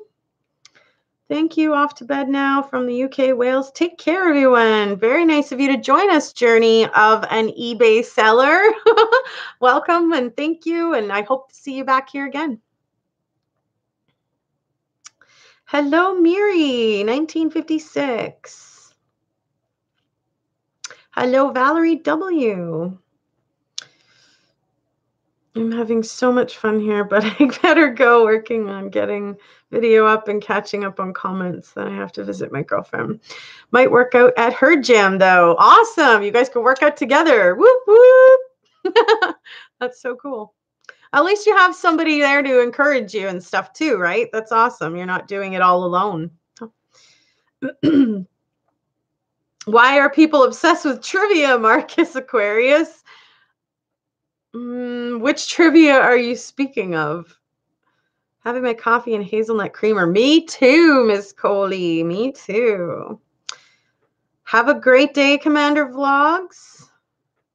Thank you. Off to bed now from the UK, Wales. Take care, everyone. Very nice of you to join us, Journey of an eBay Seller. Welcome and thank you. And I hope to see you back here again. Hello, Miri, 1956. Hello, Valerie W. I'm having so much fun here, but I better go working on getting video up and catching up on comments. Then I have to visit my girlfriend. Might work out at her gym, though. Awesome. You guys can work out together. Whoop, whoop. That's so cool. At least you have somebody there to encourage you and stuff too, right? That's awesome. You're not doing it all alone. Why are people obsessed with trivia, Marcus Aquarius? Which trivia are you speaking of? Having my coffee and hazelnut creamer. Me too, Miss Coley. Me too. Have a great day, Commander Vlogs.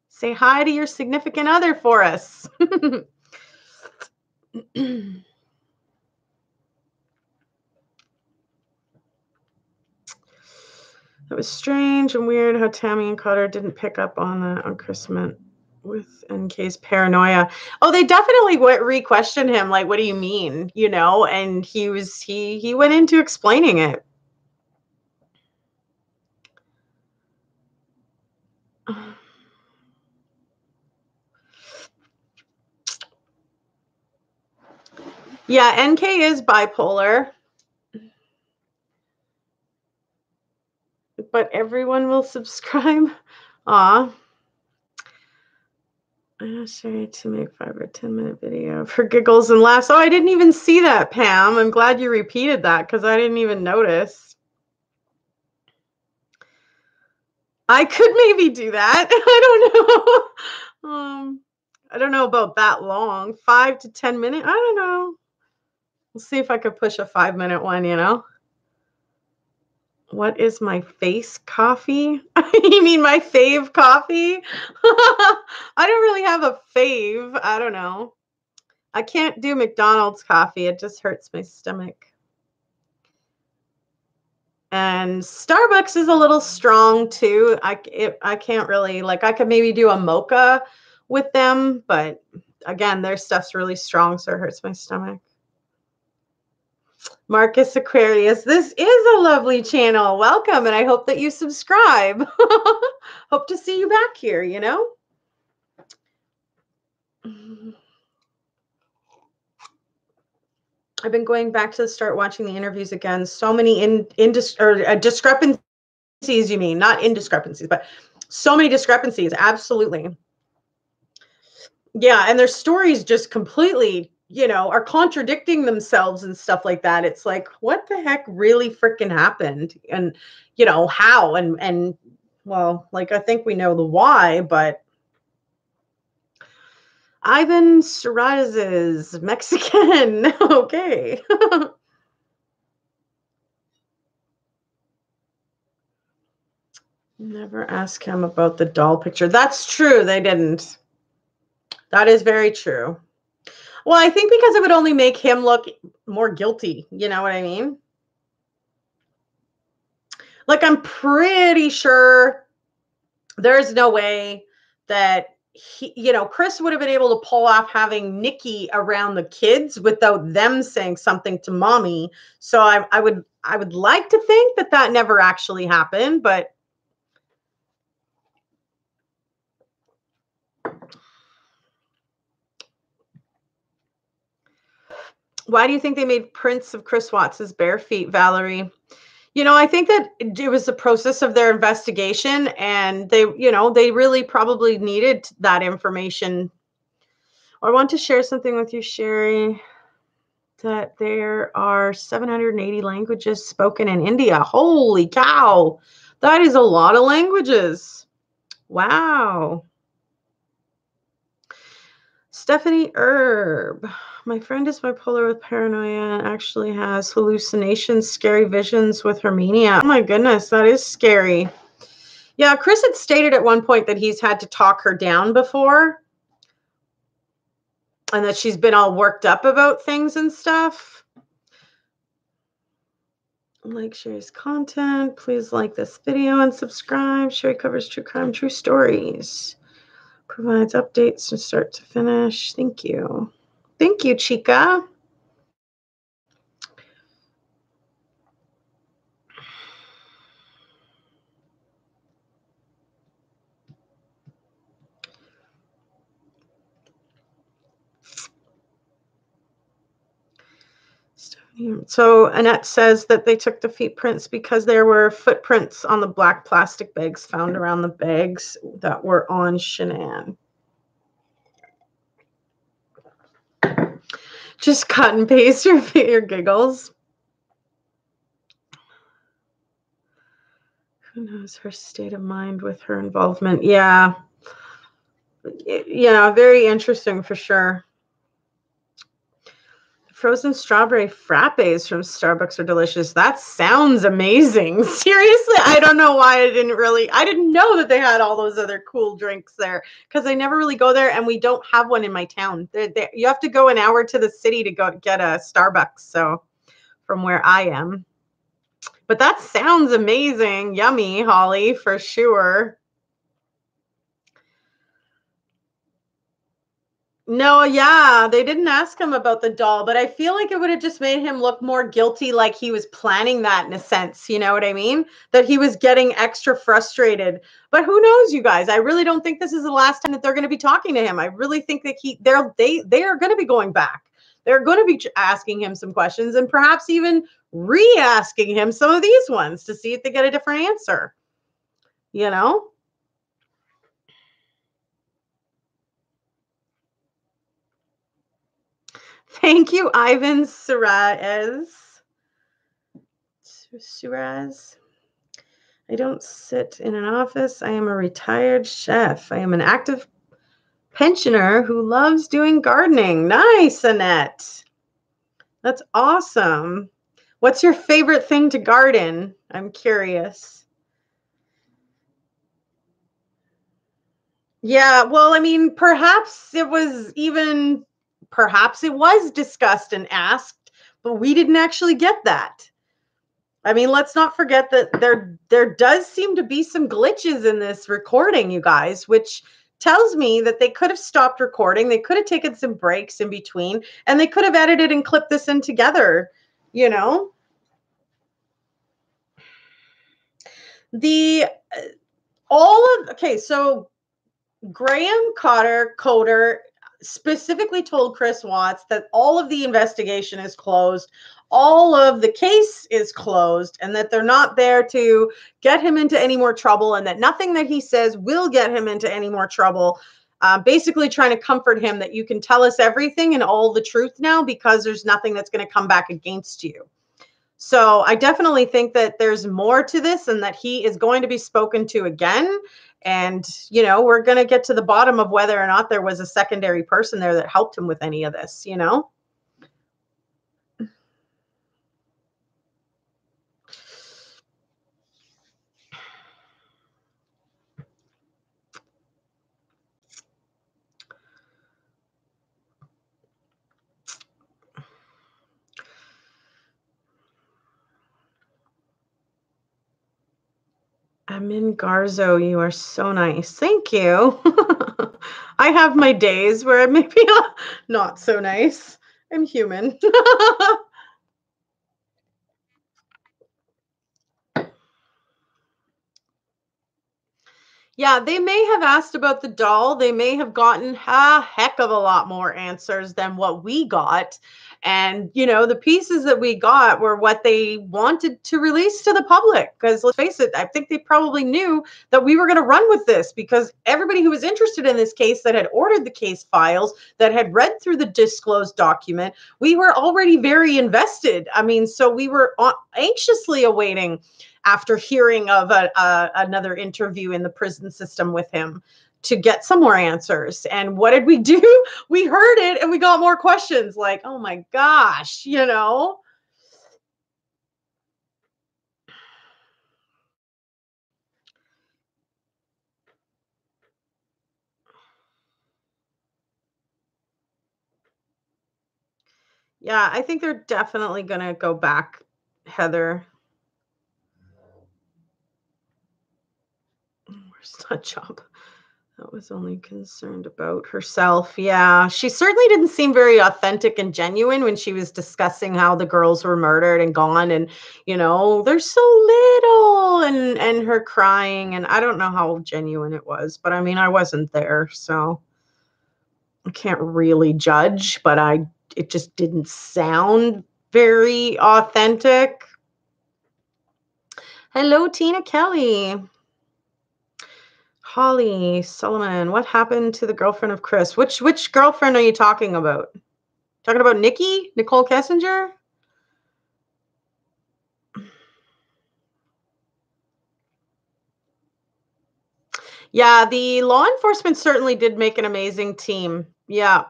Say hi to your significant other for us. It was strange and weird how Tammy and Cutter didn't pick up on that on Christmas with NK's paranoia. Oh, they definitely re-questioned him, like, what do you mean? You know, and he went into explaining it. Yeah, NK is bipolar. But everyone will subscribe. Aw. I'm sorry to make 5 or 10 minute video for giggles and laughs. Oh, I didn't even see that, Pam. I'm glad you repeated that because I didn't even notice. I could maybe do that. I don't know. I don't know about that long. 5 to 10 minutes. I don't know. We'll see if I could push a 5-minute one, you know. What is my face coffee? You mean my fave coffee? I don't really have a fave. I don't know. I can't do McDonald's coffee. It just hurts my stomach. And Starbucks is a little strong too. I can't really, like, I could maybe do a mocha with them, but again, their stuff's really strong, so it hurts my stomach. Marcus Aquarius, this is a lovely channel. Welcome, and I hope that you subscribe. Hope to see you back here, you know? I've been going back to start watching the interviews again. So many discrepancies, you mean, not indiscrepancies, but so many discrepancies. Absolutely. Yeah, and their stories just completely, are contradicting themselves and stuff like that. It's like, what the heck really freaking happened? And, how? And well, like, I think we know the why, but Ivan Suarez is Mexican. Okay. Never ask him about the doll picture. That's true. They didn't. That is very true. Well, I think because it would only make him look more guilty. You know what I mean? Like, I'm pretty sure there's no way that Chris would have been able to pull off having Nikki around the kids without them saying something to mommy. So I would like to think that never actually happened, but why do you think they made prints of Chris Watts's bare feet, Valerie? I think that it was the process of their investigation, and they really probably needed that information. I want to share something with you, Sherry, that there are 780 languages spoken in India. Holy cow. That is a lot of languages. Wow. Stephanie Herb. My friend is bipolar with paranoia and actually has hallucinations, scary visions with her mania. Oh my goodness, that is scary. Yeah, Chris had stated at one point that he's had to talk her down before and that she's been all worked up about things and stuff. Like Sherry's content. Please like this video and subscribe. Sherry covers true crime, true stories. Provides updates from start to finish. Thank you. Thank you, Chica. So Annette says that they took the feet prints because there were footprints on the black plastic bags found around the bags that were on Shanann. Just cut and paste your giggles. Who knows her state of mind with her involvement? Yeah. Very interesting for sure. Frozen strawberry frappes from Starbucks are delicious. That sounds amazing. Seriously, I don't know why I didn't know that they had all those other cool drinks there because I never really go there, and we don't have one in my town. You have to go an hour to the city to go get a Starbucks. So from where I am. But that sounds amazing. Yummy, Holly, for sure. No, yeah, they didn't ask him about the doll, but I feel like it would have just made him look more guilty, like he was planning that in a sense. You know what I mean? That he was getting extra frustrated. But who knows, you guys? I really don't think this is the last time that they're going to be talking to him. I really think that they are going to be going back. They're going to be asking him some questions and perhaps even re-asking him some of these ones to see if they get a different answer. You know? Thank you, Ivan Suarez. I don't sit in an office. I am a retired chef. I am an active pensioner who loves doing gardening. Nice, Annette. That's awesome. What's your favorite thing to garden? I'm curious. Yeah, well, I mean, perhaps it was discussed and asked, but we didn't actually get that. I mean, let's not forget that there does seem to be some glitches in this recording, you guys, which tells me that they could have stopped recording. They could have taken some breaks in between, and they could have edited and clipped this in together, So Graham Coder specifically told Chris Watts that all of the investigation is closed, all of the case is closed, and that they're not there to get him into any more trouble, and that nothing that he says will get him into any more trouble. Basically trying to comfort him that you can tell us everything and all the truth now because there's nothing that's going to come back against you. So I definitely think that there's more to this and that he is going to be spoken to again. And, you know, we're going to get to the bottom of whether or not there was a secondary person there that helped him with any of this, you know? Amin Garzo, you are so nice. Thank you. I have my days where I'm maybe not so nice. I'm human. Yeah, they may have asked about the doll. They may have gotten a heck of a lot more answers than what we got. And, you know, the pieces that we got were what they wanted to release to the public. Because let's face it, I think they probably knew that we were going to run with this because everybody who was interested in this case that had ordered the case files, that had read through the disclosed document, we were already very invested. I mean, so we were anxiously awaiting after hearing of another interview in the prison system with him to get some more answers. And what did we do? We heard it and we got more questions like, oh my gosh, you know? Yeah, I think they're definitely going to go back, Heather. Where's that job? That was only concerned about herself. Yeah, she certainly didn't seem very authentic and genuine when she was discussing how the girls were murdered and gone, and you know, they're so little, and her crying, and I don't know how genuine it was, but I mean, I wasn't there, so I can't really judge, but it just didn't sound very authentic. Hello, Tina Kelly. Holly Solomon, what happened to the girlfriend of Chris? Which girlfriend are you talking about? Talking about Nikki? Nicole Kessinger? Yeah, the law enforcement certainly did make an amazing team. Yeah.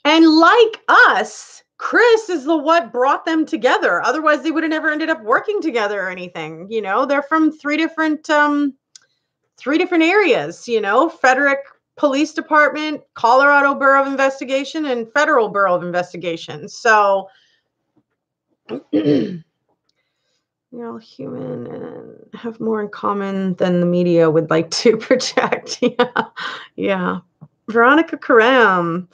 And like us, Chris is the what brought them together. Otherwise, they would have never ended up working together or anything. You know, they're from three different areas, you know, Frederick Police Department, Colorado Bureau of Investigation, and Federal Bureau of Investigation. So we're all human and have more in common than the media would like to project. Yeah. Veronica Karam.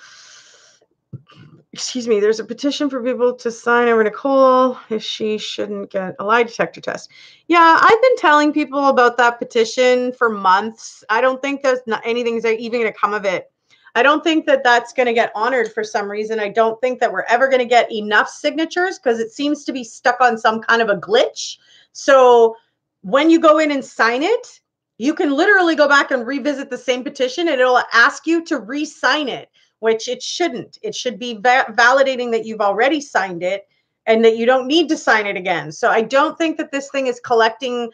Excuse me, there's a petition for people to sign over Nicole if she shouldn't get a lie detector test. Yeah, I've been telling people about that petition for months. I don't think there's anything's even going to come of it. I don't think that that's going to get honored for some reason. I don't think that we're ever going to get enough signatures because it seems to be stuck on some kind of a glitch. So when you go in and sign it, you can literally go back and revisit the same petition and it'll ask you to re-sign it, which it shouldn't. It should be validating that you've already signed it and that you don't need to sign it again. So I don't think that this thing is collecting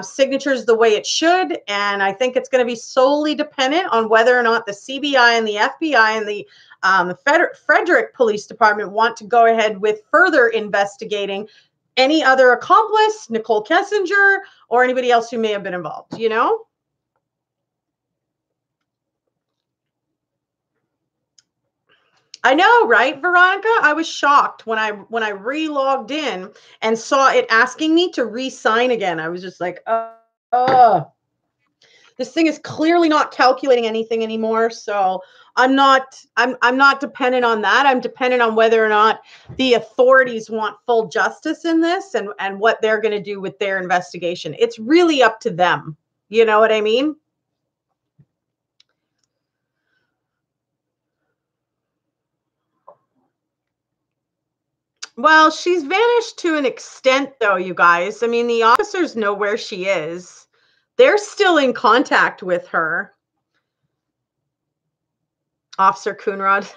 signatures the way it should. And I think it's going to be solely dependent on whether or not the CBI and the FBI and the Frederick Police Department want to go ahead with further investigating any other accomplice, Nicole Kessinger, or anybody else who may have been involved, you know? I know, right, Veronica? I was shocked when I re-logged in and saw it asking me to re-sign again. I was just like, this thing is clearly not calculating anything anymore. So I'm not dependent on that. I'm dependent on whether or not the authorities want full justice in this and what they're going to do with their investigation. It's really up to them. You know what I mean? Well, she's vanished to an extent, though, you guys. I mean, the officers know where she is. They're still in contact with her. Officer Coonrod.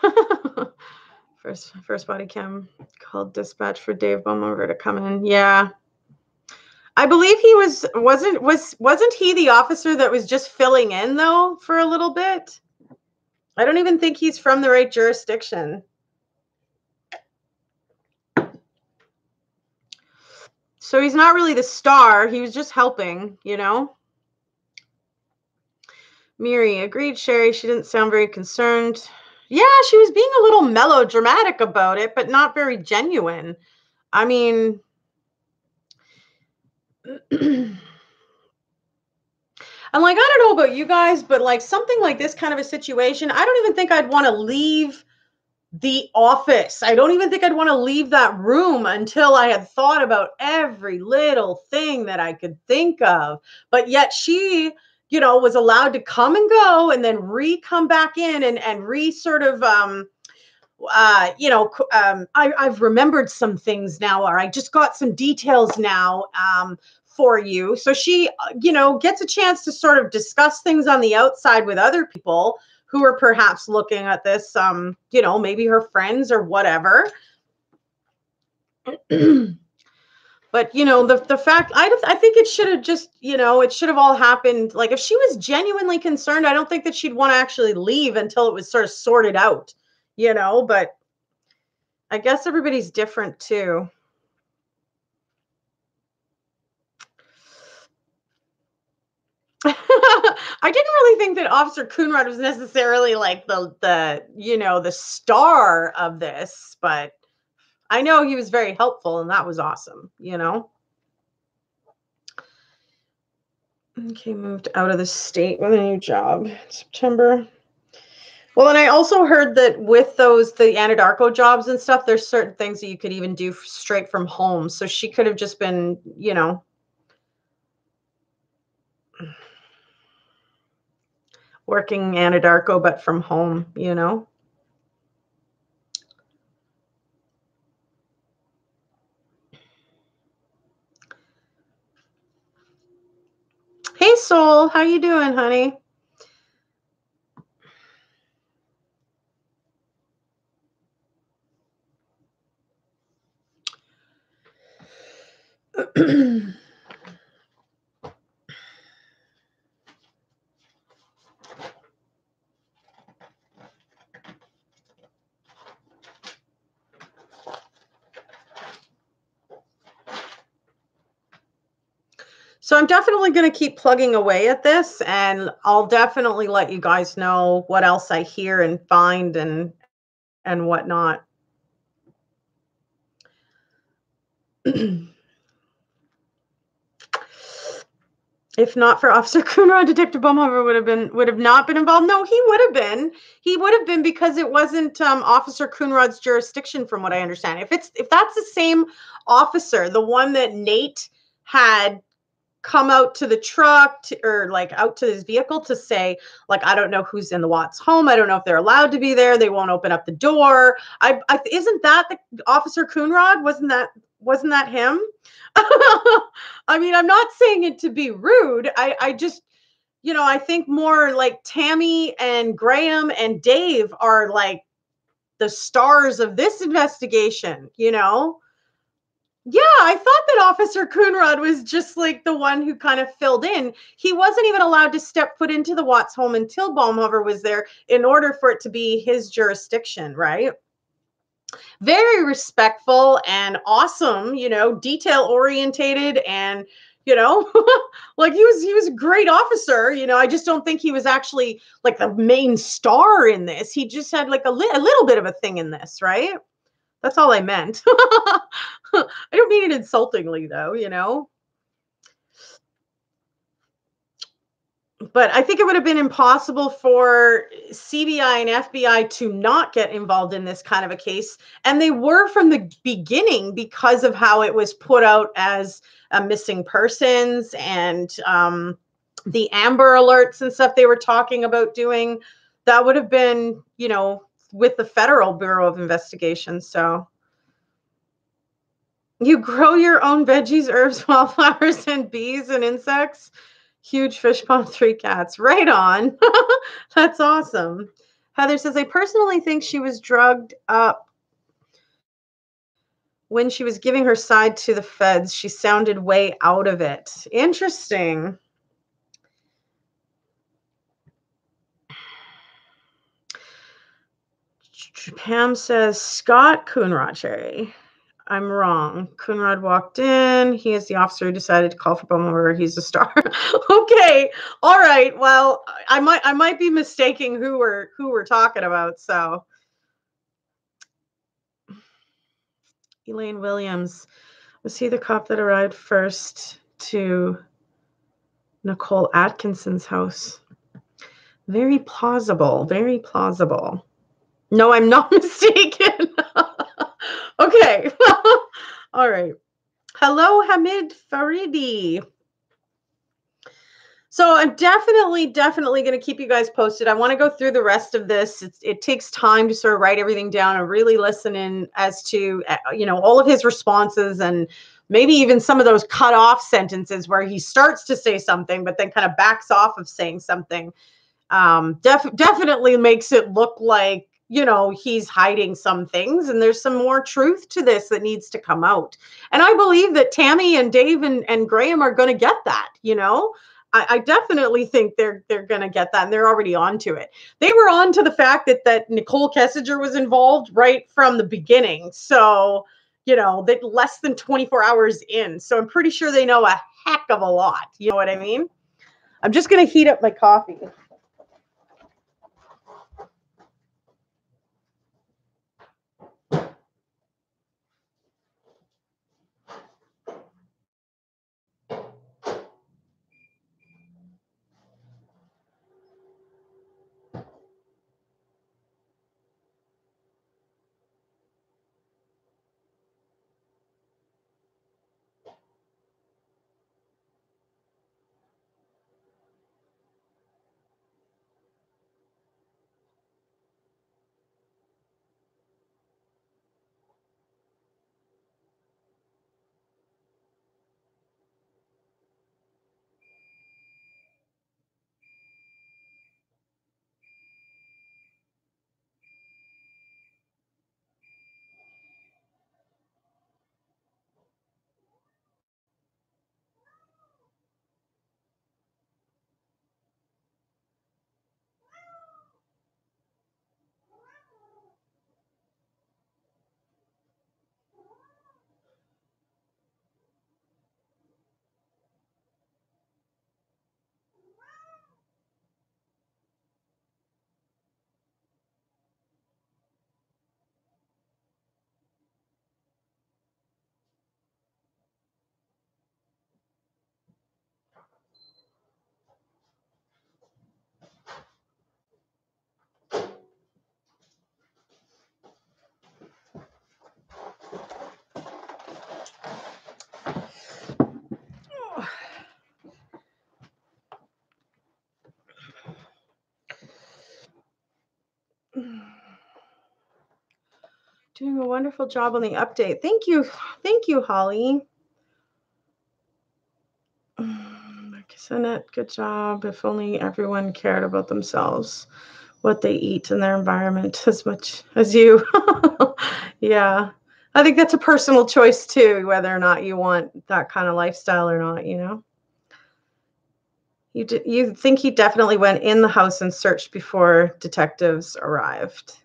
First body cam called dispatch for Dave Bumhover to come in. Yeah. I believe he wasn't he the officer that was just filling in, though, for a little bit? I don't even think he's from the right jurisdiction. So he's not really the star. He was just helping, you know? Miri, agreed, Sherry. She didn't sound very concerned. Yeah, she was being a little melodramatic about it, but not very genuine. I mean, and like, I don't know about you guys, but like something like this kind of a situation, I don't even think I'd want to leave the office. I don't even think I'd want to leave that room until I had thought about every little thing that I could think of. But yet she, you know, was allowed to come and go and then come back in and sort of, I've remembered some things now, or I just got some details now for you. So she, you know, gets a chance to sort of discuss things on the outside with other people who are perhaps looking at this, you know, maybe her friends or whatever. But, you know, the fact, I think it should have just, you know, it should have all happened. Like, if she was genuinely concerned, I don't think that she'd want to actually leave until it was sort of sorted out, you know, but I guess everybody's different too. I didn't really think that Officer Coonrod was necessarily like the you know, the star of this, but I know he was very helpful and that was awesome, you know. Okay, moved out of the state with a new job in September. Well, and I also heard that with those, the Anadarko jobs and stuff, there's certain things that you could even do straight from home. So she could have just been, you know, working Anadarko, but from home, you know. Hey, Soul, how you doing, honey? So I'm definitely going to keep plugging away at this, and I'll definitely let you guys know what else I hear and find and whatnot. If not for Officer Coonrod, Detective Bumhover would have not been involved. No, he would have been. He would have been, because it wasn't Officer Coonrod's jurisdiction, from what I understand. If that's the same officer, the one that Nate had come out to the truck or like out to his vehicle to say, like, I don't know who's in the Watts home. I don't know if they're allowed to be there. They won't open up the door. Isn't that the Officer Coonrod? Wasn't that him? I mean, I'm not saying it to be rude. I just, you know, I think more like Tammy and Graham and Dave are like the stars of this investigation, you know? Yeah, I thought that Officer Coonrod was just like the one who kind of filled in. He wasn't even allowed to step foot into the Watts home until Baumhover was there in order for it to be his jurisdiction, right? Very respectful and awesome, you know, detail orientated, and, you know, like he was a great officer, you know. I just don't think he was actually like the main star in this. He just had like a little bit of a thing in this, right? That's all I meant. I don't mean it insultingly, though, you know. But I think it would have been impossible for CBI and FBI to not get involved in this kind of a case. And they were from the beginning, because of how it was put out as missing persons and the Amber Alerts and stuff they were talking about doing. That would have been, you know, with the Federal Bureau of Investigation. So You grow your own veggies, herbs, wildflowers, and bees and insects. Huge fish pond, 3 cats. Right on. That's awesome. Heather says, I personally think she was drugged up when she was giving her side to the feds. She sounded way out of it. Interesting. Pam says, Scott Coonrod. I'm wrong. Coonrod walked in. He is the officer who decided to call for bum murder. He's a star. Okay. All right. Well, I might be mistaking who we're talking about. So Elaine Williams, was he the cop that arrived first to Nicole Atkinson's house? Very plausible. Very plausible. No, I'm not mistaken. Okay. All right. Hello, Hamid Faridi. So I'm definitely going to keep you guys posted. I want to go through the rest of this. It takes time to sort of write everything down and really listen in as to, all of his responses and maybe even some of those cut off sentences where he starts to say something, but then kind of backs off of saying something. Definitely makes it look like, he's hiding some things, and there's some more truth to this that needs to come out. And I believe that Tammy and Dave and Graham are going to get that, I definitely think they're going to get that, and they're already on to it. They were on to the fact that Nicole Kessinger was involved right from the beginning. So, that less than 24 hours in. So I'm pretty sure they know a heck of a lot. You know what I mean? I'm just going to heat up my coffee. Doing a wonderful job on the update. Thank you, Holly. Annette, good job. If only everyone cared about themselves, what they eat and their environment as much as you. Yeah, I think that's a personal choice too, whether or not you want that kind of lifestyle or not. You think he definitely went in the house and searched before detectives arrived.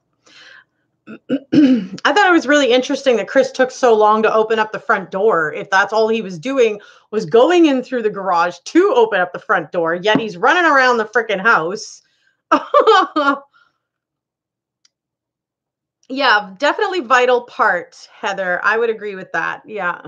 I thought it was really interesting that Chris took so long to open up the front door. If that's all he was doing was going in through the garage to open up the front door, yet he's running around the freaking house. Yeah, definitely vital part, Heather. I would agree with that. Yeah.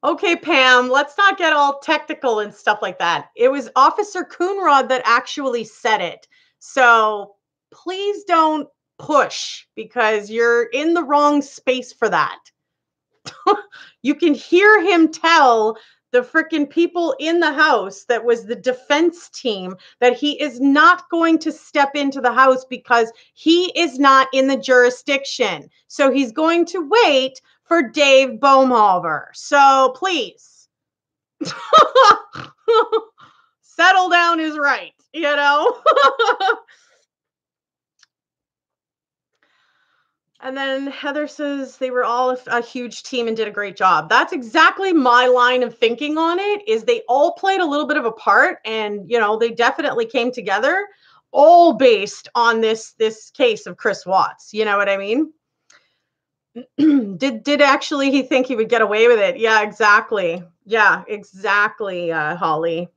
Okay, Pam, let's not get all technical and stuff like that. It was Officer Coonrod that actually said it. So please don't push because you're in the wrong space for that. You can hear him tell the freaking people in the house that was the defense team that he is not going to step into the house because he is not in the jurisdiction. So he's going to wait for Dave Boemhover. So please, settle down is right, you know? And then Heather says they were all a huge team and did a great job. That's exactly my line of thinking on it, is they all played a little bit of a part, and, you know, they definitely came together, all based on this case of Chris Watts. You know what I mean? Did actually he think he would get away with it? Yeah, exactly. Yeah, exactly, Holly.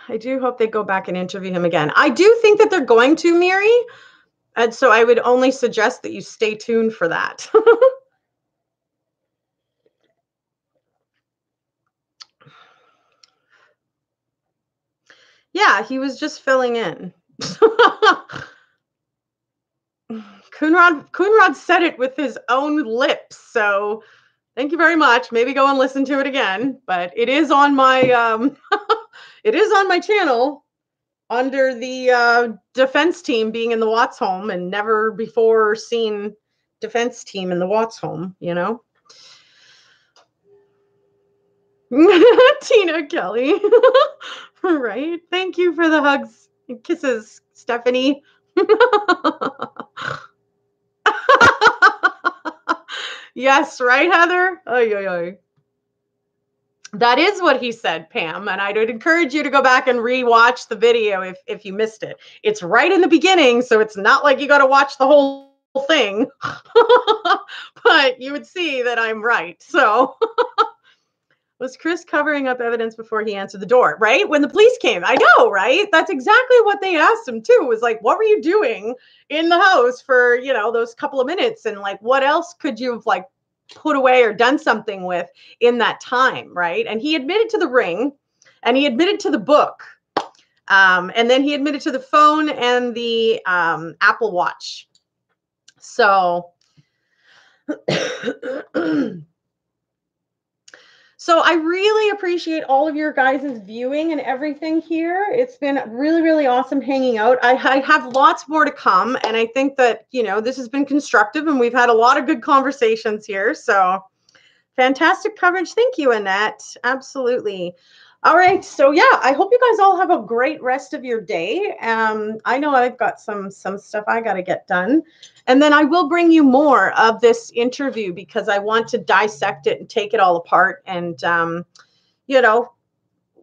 I do hope they go back and interview him again. I do think that they're going to, Miri. And so I would only suggest that you stay tuned for that. Yeah, he was just filling in. Coonrod said it with his own lips. So thank you very much. Maybe go and listen to it again. But it is on my it is on my channel under the defense team being in the Watts home, and never before seen defense team in the Watts home, you know. Tina Kelly. Right. Thank you for the hugs and kisses, Stephanie. Yes, right, Heather? Oy, oy, oy. That is what he said, Pam, and I would encourage you to go back and rewatch the video if you missed it. It's right in the beginning, so it's not like you got to watch the whole thing. But you would see that I'm right. So was Chris covering up evidence before he answered the door, right? When the police came. I know, right? That's exactly what they asked him too. Was like, what were you doing in the house for, you know, those couple of minutes? And like, what else could you have like put away or done something with in that time, right? And he admitted to the ring, and he admitted to the book. And then he admitted to the phone and the Apple Watch. So so I really appreciate all of your guys' viewing and everything here. It's been really, really awesome hanging out. I have lots more to come, and I think that, you know, this has been constructive, and we've had a lot of good conversations here. So fantastic coverage. Thank you, Annette. Absolutely. All right. So yeah, I hope you guys all have a great rest of your day. I know I've got some stuff I got to get done. And then I will bring you more of this interview because I want to dissect it and take it all apart and, you know,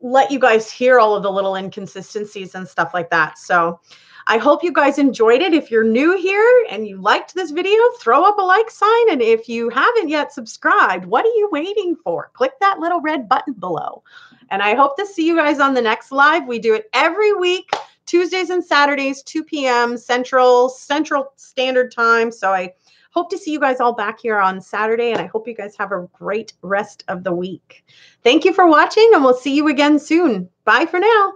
let you guys hear all of the little inconsistencies and stuff like that. So I hope you guys enjoyed it. If you're new here and you liked this video, throw up a like sign. And if you haven't yet subscribed, what are you waiting for? Click that little red button below. And I hope to see you guys on the next live. We do it every week, Tuesdays and Saturdays, 2 p.m. Central Standard Time. So I hope to see you guys all back here on Saturday, and I hope you guys have a great rest of the week. Thank you for watching, and we'll see you again soon. Bye for now.